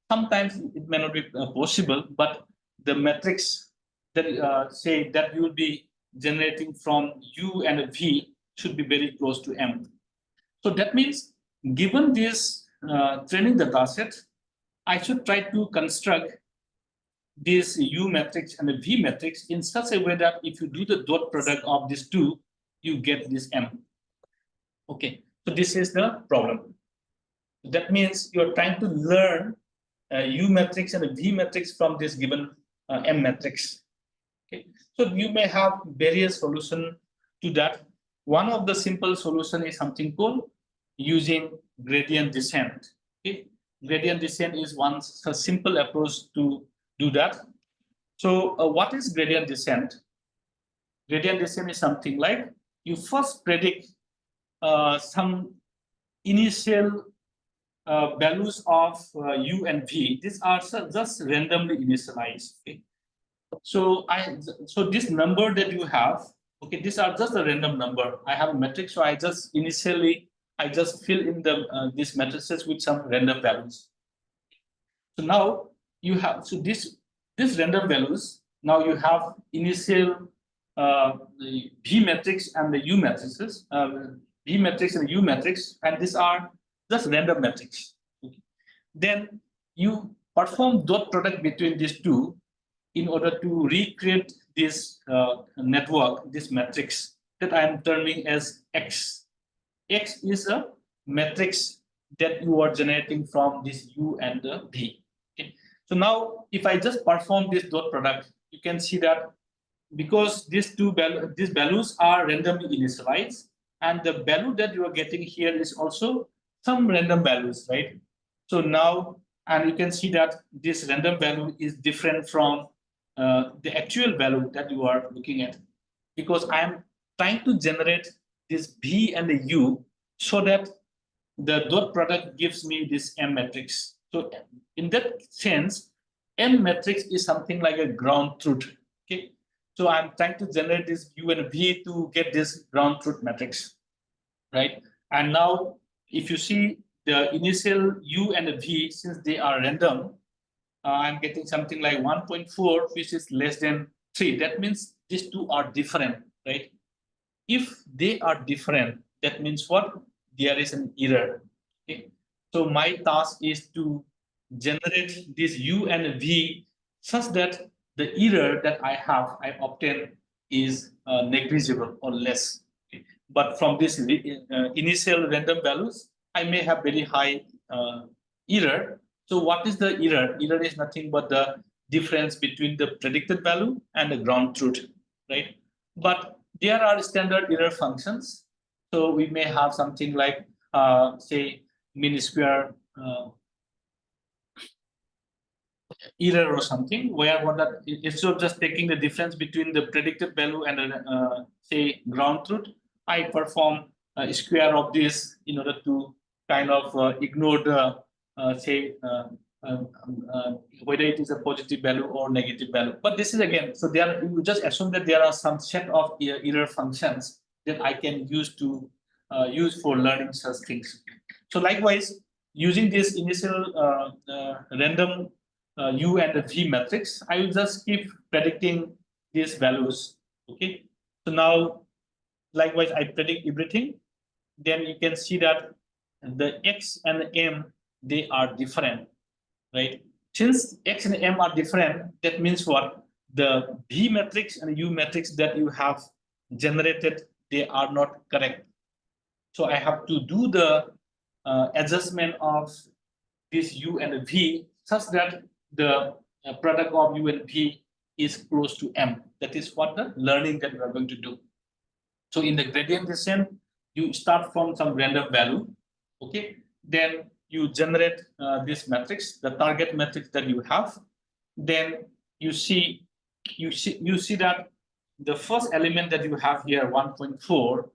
Sometimes it may not be possible, but the matrix that say that you will be generating from U and V should be very close to M. So that means, given this training data set, I should try to construct this U matrix and the V matrix in such a way that if you do the dot product of these two, you get this M. Okay, so this is the problem. That means you're trying to learn U matrix and a V matrix from this given M matrix. Okay, so you may have various solutions to that. One of the simple solution is something called using gradient descent. Okay, gradient descent is one simple approach to do that. So what is gradient descent? Gradient descent is something like you first predict some initial values of U and V. These are just randomly initialized. Okay? So this number that you have, okay, these are just a random number. I have a matrix, so I just fill in the these matrices with some random values. So now you have this random values. Now you have initial the V matrix and the U matrices, V matrix and U matrix, and these are just random matrix. Okay. Then you perform dot product between these two in order to recreate this network, this matrix that I am terming as X. X is a matrix that you are generating from this U and the V. Okay. So now, if I just perform this dot product, you can see that because these values are randomly initialized, and the value that you are getting here is also some random values, right? So now, and you can see that this random value is different from the actual value that you are looking at, because I am trying to generate this V and the U so that the dot product gives me this M matrix. So in that sense, M matrix is something like a ground truth. Okay, So I'm trying to generate this U and V to get this ground truth matrix, right? And now, if you see the initial U and V, since they are random, I'm getting something like 1.4, which is less than 3. That means these two are different, right? If they are different, that means what? There is an error. Okay. So my task is to generate this U and V such that the error that I obtain is negligible or less. Okay. But from this initial random values, I may have very high error. So what is the error? Error is nothing but the difference between the predicted value and the ground truth, right? But there are standard error functions. So we may have something like, say, mean square error or something, where what that instead of just taking the difference between the predicted value and say ground truth, I perform a square of this in order to kind of ignore the say uh, uh, whether it is a positive value or negative value. But this is again, so there you just assume that there are some set of error functions that I can use to use for learning such things. So likewise, using this initial random U and the V matrix, I will just keep predicting these values. Okay. So now, likewise, I predict everything. Then you can see that the X and the M, they are different, right? Since X and M are different, that means what? The V matrix and U matrix that you have generated, they are not correct. So I have to do the adjustment of this U and V such that the product of U and V is close to M. That is what the learning that we are going to do. So in the gradient descent, you start from some random value, okay? Then you generate this matrix, the target matrix that you have. Then you see that the first element that you have here, 1.4,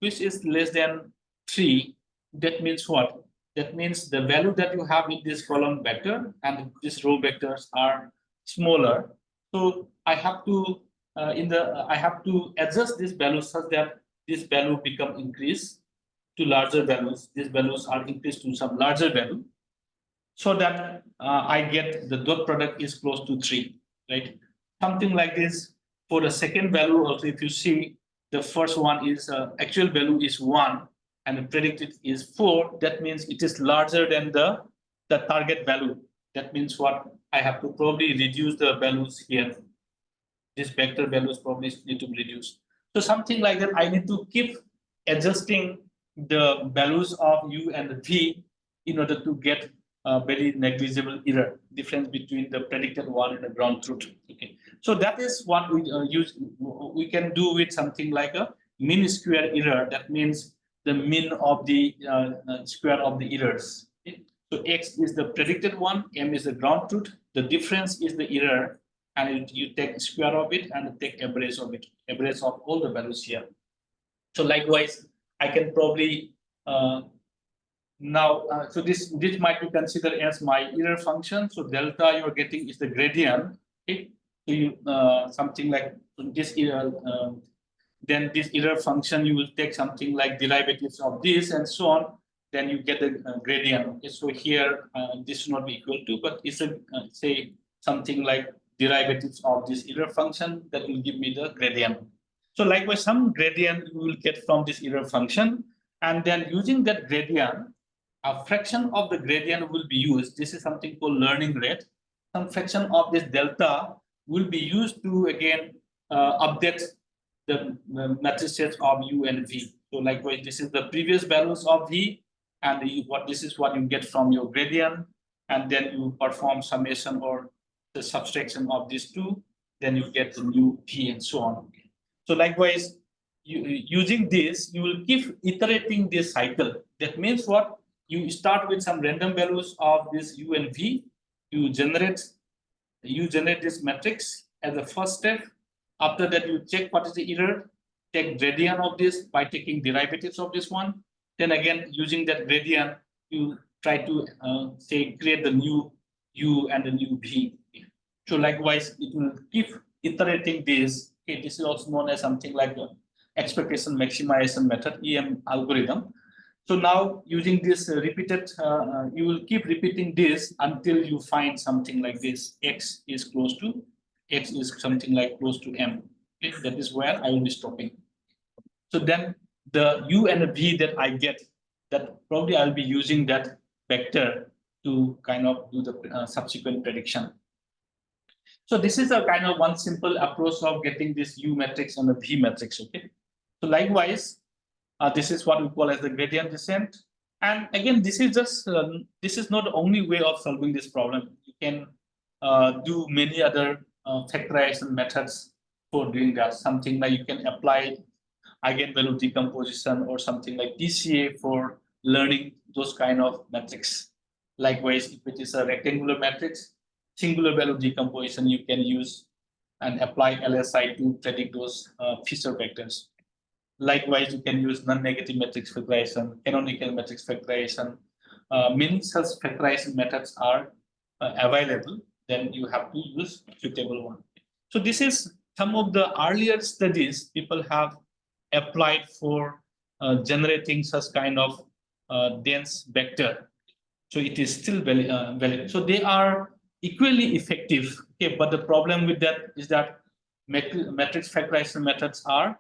which is less than 3. That means what? That means the value that you have in this column vector and this row vectors are smaller. So I have to I have to adjust this value such that this value become increased to larger values. These values are increased to some larger value, so that I get the dot product is close to 3, right? Something like this. For the second value also, if you see the first one is actual value is 1 and the predicted is 4, that means it is larger than the target value. That means what? I have to probably reduce the values here. This vector values probably need to be reduced. So something like that, I need to keep adjusting the values of U and V in order to get a very negligible error difference between the predicted one and the ground truth. Okay, so that is what we use. We can do with something like a mean square error. That means the mean of the square of the errors. Okay? So X is the predicted one, M is the ground truth. The difference is the error, and you take square of it and take average of it, average of all the values here. So likewise, I can probably now, so this might be considered as my error function. So delta you are getting is the gradient. Okay, so you something like this error. Then this error function, you will take something like derivatives of this and so on. Then you get the gradient. Okay, so here this should not be equal to, but it's a say something like derivatives of this error function that will give me the gradient. So likewise, some gradient you will get from this error function, and then using that gradient, a fraction of the gradient will be used. This is something called learning rate. Some fraction of this delta will be used to again update the matrices of U and V. So likewise, this is the previous values of V, and this is what you get from your gradient, and then you perform summation or the subtraction of these two, then you get the new V and so on. So likewise, using this, you will keep iterating this cycle. That means what? You start with some random values of this U and V. You generate this matrix as the first step. After that, you check what is the error, take gradient of this by taking derivatives of this one. Then again, using that gradient, you try to say create the new U and the new V. So likewise, it will keep iterating this Okay, this is also known as something like the expectation maximization method, EM algorithm. So now using this repeated, you will keep repeating this until you find something like this. X is something like close to M. Okay, that is where I will be stopping. So then the U and the V that I get, that probably I'll be using that vector to kind of do the subsequent prediction. So this is a kind of one simple approach of getting this U matrix and the V matrix. Okay. So likewise, this is what we call as the gradient descent. And again, this is just this is not the only way of solving this problem. You can do many other factorization methods for doing that. Something like you can apply eigenvalue decomposition or something like TCA for learning those kind of metrics. Likewise, if it is a rectangular matrix, singular value decomposition you can use and apply LSI to predict those feature vectors. Likewise, you can use non-negative matrix factorization, canonical matrix factorization. Many such factorization methods are available. Then you have to use suitable one. So this is some of the earlier studies people have applied for generating such kind of dense vector. So it is still valid. So they are equally effective. Okay, but the problem with that is that matrix factorization methods are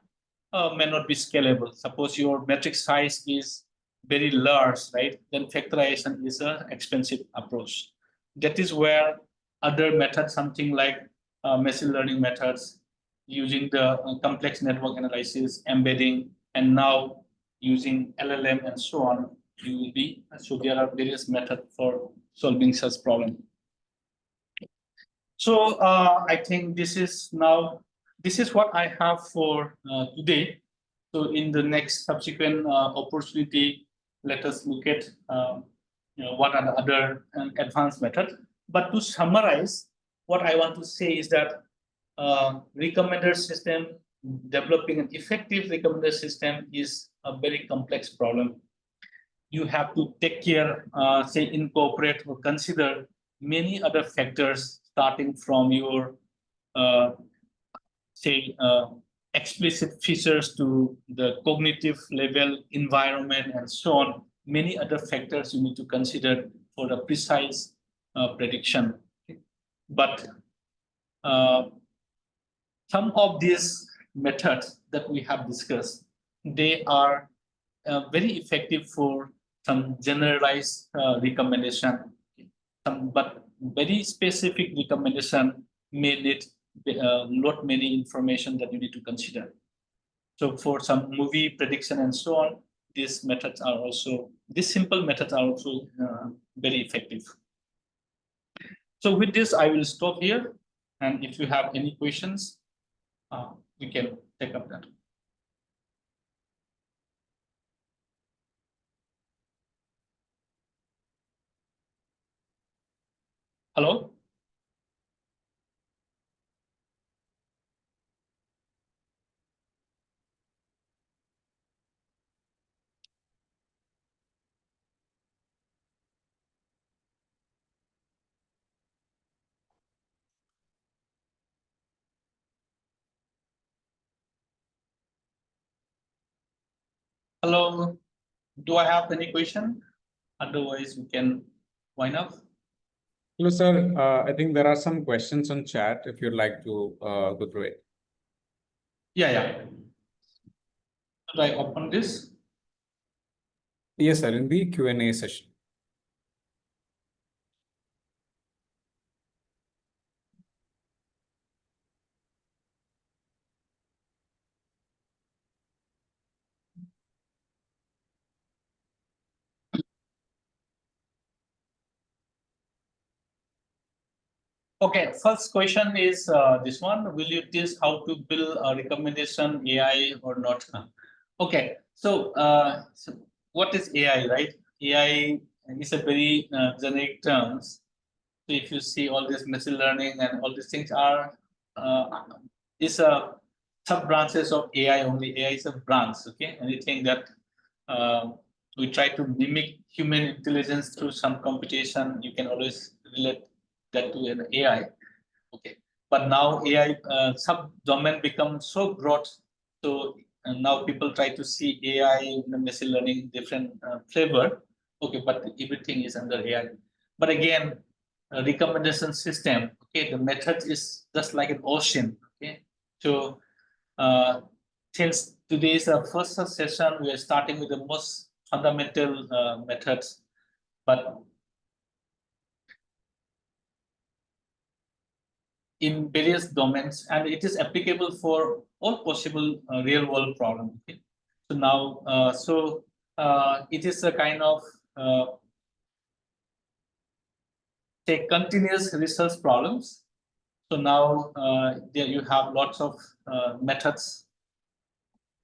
may not be scalable. Suppose your matrix size is very large, right? Then factorization is an expensive approach. That is where other methods, something like machine learning methods, using the complex network analysis, embedding, and now using LLM and so on, you will be. So there are various methods for solving such problem. So I think this is what I have for today. So in the next subsequent opportunity, let us look at what are the other advanced methods. But to summarize, what I want to say is that recommender system, developing an effective recommender system is a very complex problem. You have to take care, say, incorporate or consider many other factors, starting from your, say, explicit features to the cognitive level, environment, and so on. Many other factors you need to consider for a precise prediction. But some of these methods that we have discussed, they are very effective for some generalized recommendation. But very specific recommendation may need not many information that you need to consider. So for some movie prediction and so on, these simple methods are also very effective. So with this, I will stop here. And if you have any questions, we can take up that. Hello? Hello? Do I have any question? Otherwise, we can wind up. Hello, sir. I think there are some questions on chat if you'd like to go through it. Yeah. Should I open this? Yes, sir, in the Q&A session. Okay, first question is this one. Will you teach how to build a recommendation AI or not? Okay, so what is AI, right? AI is a very generic term. So if you see all this machine learning and all these things are is a sub branches of AI only. AI is a branch. Okay, anything that we try to mimic human intelligence through some computation, you can always relate that to an AI. Okay, but now AI sub-domain becomes so broad. So now people try to see AI in the machine learning different flavor. Okay, but everything is under AI. But again, a recommendation system. Okay, the method is just like an ocean. Okay, so since today is our first session, we are starting with the most fundamental methods, but in various domains, and it is applicable for all possible real world problems. Okay? So now, it is a kind of say continuous research problems. So now there you have lots of methods.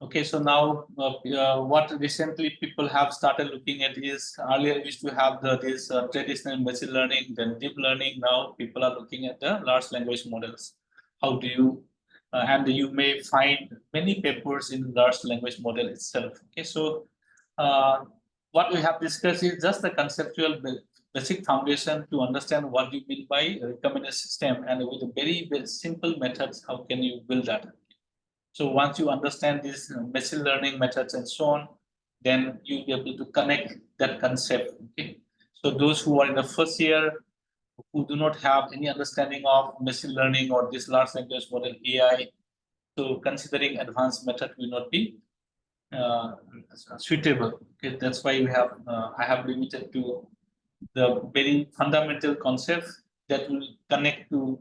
Okay, so now what recently people have started looking at is earlier we used to have this traditional machine learning, then deep learning. Now people are looking at the large language models. How do you, and you may find many papers in large language model itself. Okay, so what we have discussed is just the conceptual basic foundation to understand what you mean by recommended system, and with a very simple methods, how can you build that? So once you understand these machine learning methods and so on, then you'll be able to connect that concept. Okay. So those who are in the first year who do not have any understanding of machine learning or this large language model AI, so considering advanced method will not be uh, suitable. Okay. That's why we have I have limited to the very fundamental concept that will connect to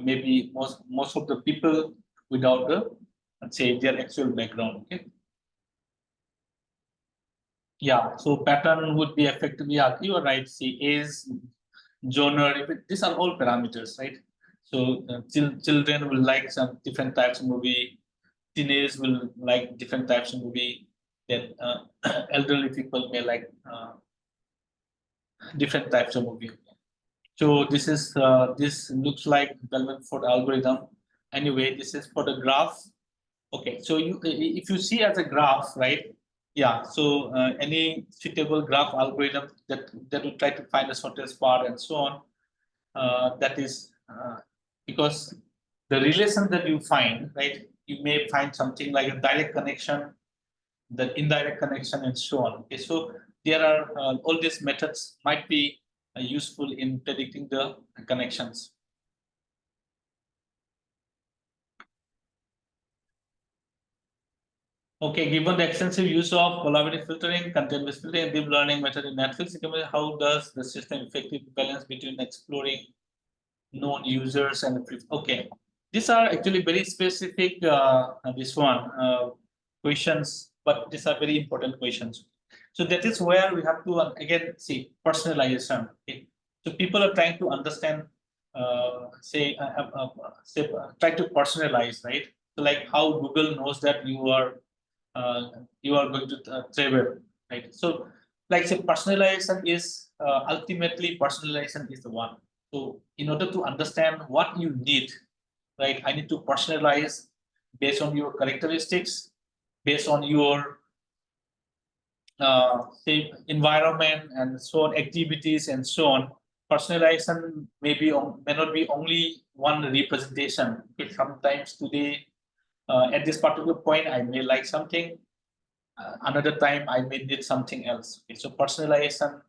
maybe most of the people without the, let's say, their actual background. Okay. Yeah. So pattern would be effectively, you are right. See, age, genre, these are all parameters, right? So children will like some different types of movie. Teenagers will like different types of movie. Then elderly people may like different types of movie. So this looks like Bellman-Ford algorithm. Anyway, this is for the graph. Okay, so if you see as a graph, right? Yeah. So any suitable graph algorithm that will try to find the shortest path and so on. That is because the relation that you find, right? You may find something like a direct connection, the indirect connection, and so on. Okay, so there are all these methods might be useful in predicting the connections. Okay, given the extensive use of collaborative filtering, content-based filtering, and deep learning method in Netflix, how does the system effectively balance between exploring known users and okay? These are actually very specific. This one questions, but these are very important questions. So that is where we have to again see personalization. Okay? So people are trying to understand, try to personalize, right? So like how Google knows that you are going to travel, right? So like say personalization is ultimately personalization is the one. So in order to understand what you need, right, I need to personalize based on your characteristics, based on your say environment and so on, activities and so on. Personalization may not be only one representation. Okay, sometimes today at this particular point I may like something, another time I may need something else. Okay, so personalization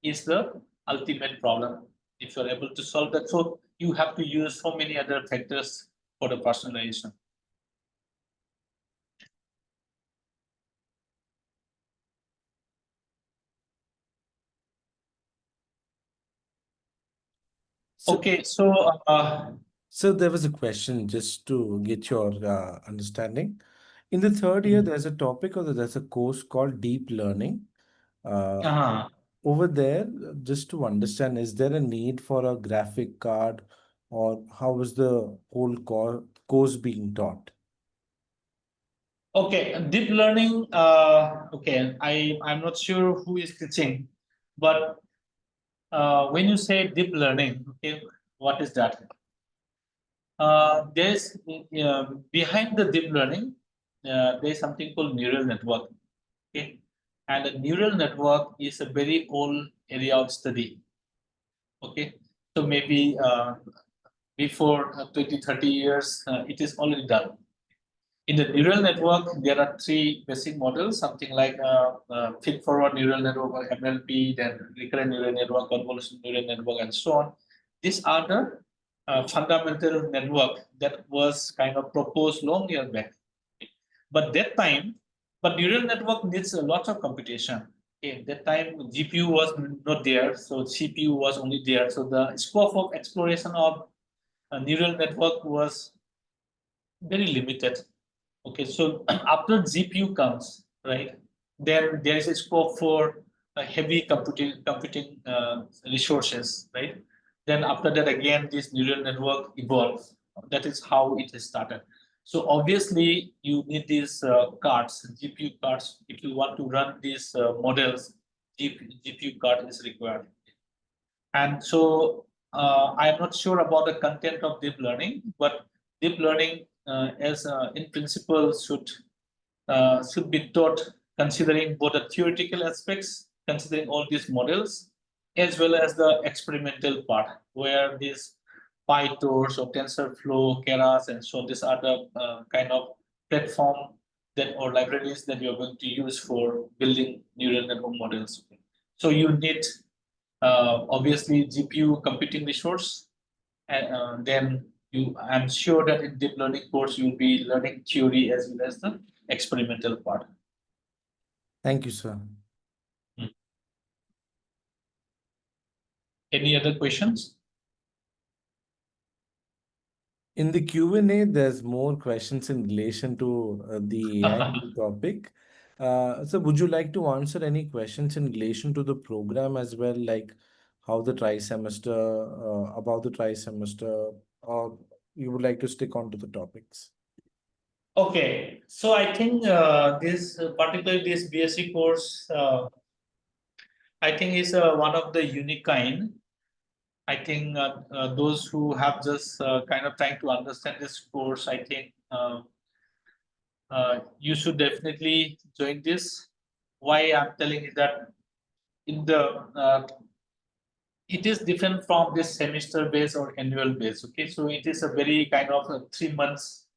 is the ultimate problem. If you're able to solve that, so you have to use so many other factors for the personalization. So, Okay, so so there was a question just to get your understanding. In the third year, there's a topic or there's a course called deep learning. uh, Over there, just to understand, is there a need for a graphic card or how is the whole course being taught? okay, deep learning. Okay, I'm not sure who is teaching, but when you say deep learning, okay, what is that? There's behind the deep learning, there's something called neural network. Okay, and a neural network is a very old area of study. Okay, so maybe before 20, 30 years, it is already done. In the neural network, there are three basic models, something like feed-forward neural network or MLP, then recurrent neural network, convolutional neural network, and so on. These are the fundamental network that was kind of proposed long years back. But neural network needs a lot of computation. Okay, that time GPU was not there, so CPU was only there. So the scope of exploration of a neural network was very limited. Okay, so after GPU comes, right, then there is a scope for heavy computing resources, right? Then after that, again, this neural network evolves. That is how it is started. So obviously, you need these cards, GPU cards. If you want to run these models, GPU card is required. And so I am not sure about the content of deep learning, but deep learning, as in principle, should be taught considering both the theoretical aspects, considering all these models, as well as the experimental part, where these PyTorch or TensorFlow, Keras, and so on, these are the kind of platform that or libraries that you're going to use for building neural network models. So you need obviously GPU computing resource, and then I'm sure that in deep learning course you'll be learning theory as well as the experimental part. Thank you, sir. Any other questions? In the Q&A, there's more questions in relation to the AI topic. So would you like to answer any questions in relation to the program as well, like how the tri-semester, about the tri-semester, or you would like to stick on to the topics? Okay, so I think this particularly this BSc course, I think is one of the unique kind. I think those who have just kind of trying to understand this course, I think you should definitely join this. Why I'm telling you that in the it is different from this semester based or annual based. Okay, so it is a very kind of 3 months,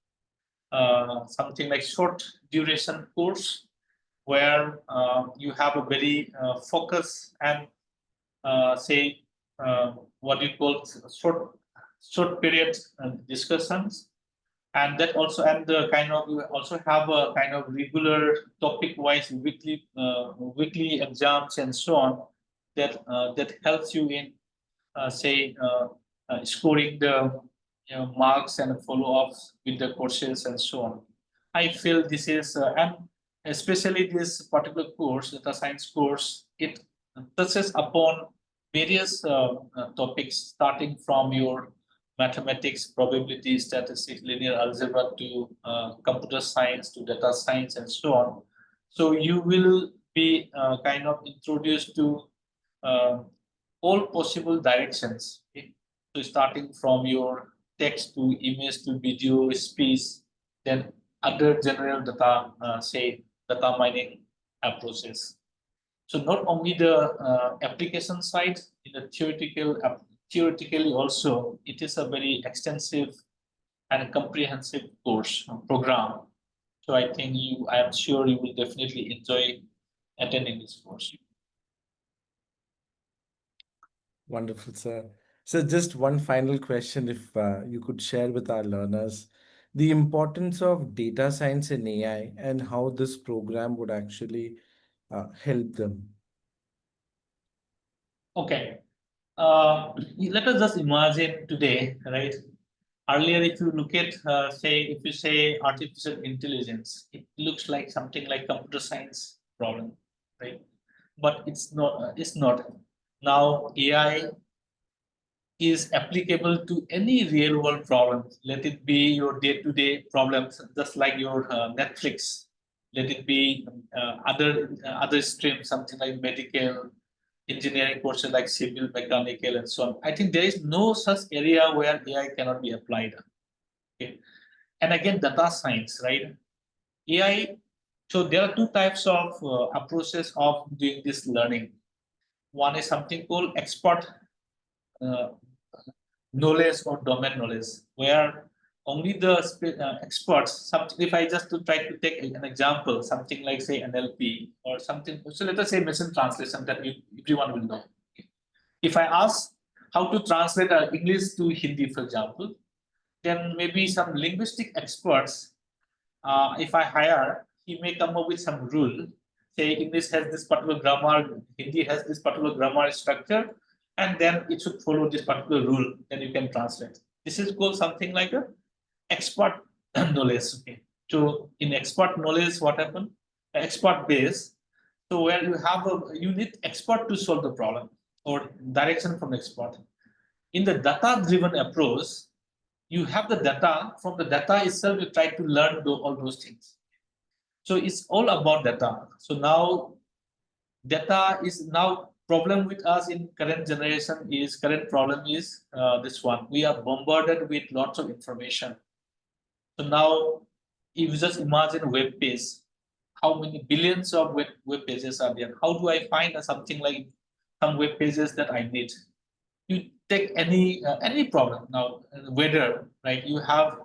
something like short duration course where you have a very focus and say what you call short period discussions, and that also and the kind of you also have a kind of regular topic wise weekly exams and so on that helps you in say scoring the marks and follow-ups with the courses and so on. I feel this is and especially this particular course, data science course, it touches upon various topics starting from your mathematics, probability, statistics, linear algebra to computer science to data science and so on. So you will be kind of introduced to all possible directions. Okay? So starting from your text to image to video, speech, then other general data, say data mining approaches. So not only the application side, in the theoretically also, it is a very extensive and comprehensive course program. So I think I am sure you will definitely enjoy attending this course. Wonderful, sir. So just one final question, if you could share with our learners the importance of data science in AI and how this program would actually help them. Okay. Let us just imagine today, right? Earlier, if you look at, if you say artificial intelligence, it looks like something like computer science problem, right? But it's not. It's not. Now AI is applicable to any real world problems. Let it be your day-to-day problems, just like your Netflix. Let it be other streams, something like medical, engineering courses like civil, mechanical, and so on. I think there is no such area where AI cannot be applied. Okay. And again, data science, right? AI. So there are two types of approaches of doing this learning. One is something called expert knowledge or domain knowledge, where only the experts. If I just to try to take an example, something like say NLP or something. So let us say machine translation that everyone will know. If I ask how to translate English to Hindi, for example, then maybe some linguistic experts, if I hire, he may come up with some rule. Say English has this particular grammar, Hindi has this particular grammar structure, and then it should follow this particular rule. Then you can translate. This is called something like a expert knowledge. Okay. So in expert knowledge, what happened? Expert base. So where you need expert to solve the problem or direction from expert. In the data-driven approach, you have the data. From the data itself, you try to learn all those things. So it's all about data. So now data is now problem with us in current generation is current problem is this one. We are bombarded with lots of information. So now, if you just imagine web page, how many billions of web pages are there? How do I find something like some web pages that I need? You take any problem now, weather, right? You have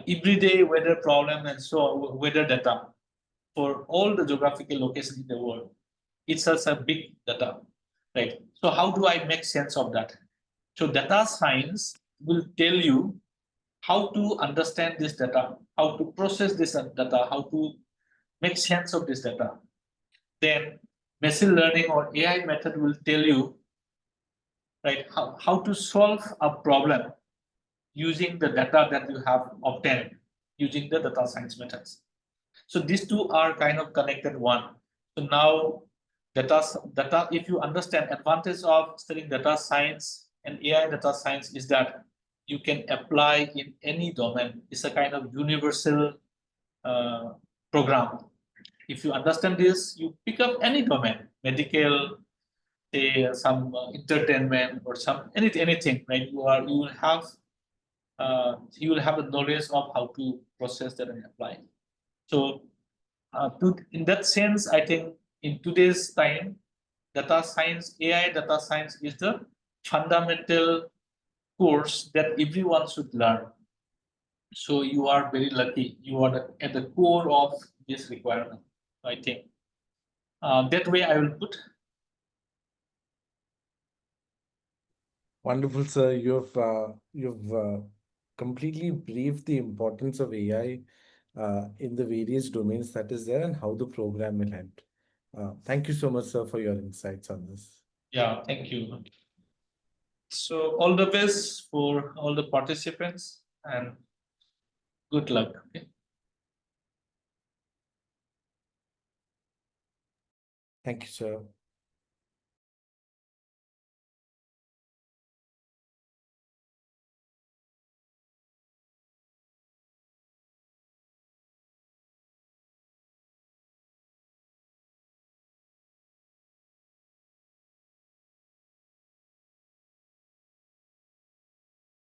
everyday weather problem and so weather data for all the geographical locations in the world. It's such a big data, right? So how do I make sense of that? So data science will tell you how to understand this data, how to process this data, how to make sense of this data. Then machine learning or AI method will tell you, right, how to solve a problem using the data that you have obtained using the data science methods. So these two are kind of connected one. So now data, if you understand advantage of studying data science and AI data science is that you can apply in any domain. It's a kind of universal program. If you understand this, you pick up any domain, medical, say some entertainment or some anything, right? You will have the knowledge of how to process that and apply. So in that sense, I think in today's time, data science, AI data science is the fundamental course that everyone should learn. So you are very lucky. You are at the core of this requirement, I think. That way I will put. Wonderful, sir. You've completely briefed the importance of AI in the various domains that is there and how the program will help. Thank you so much, sir, for your insights on this. Yeah, thank you. So all the best for all the participants and good luck. Okay? Thank you, sir.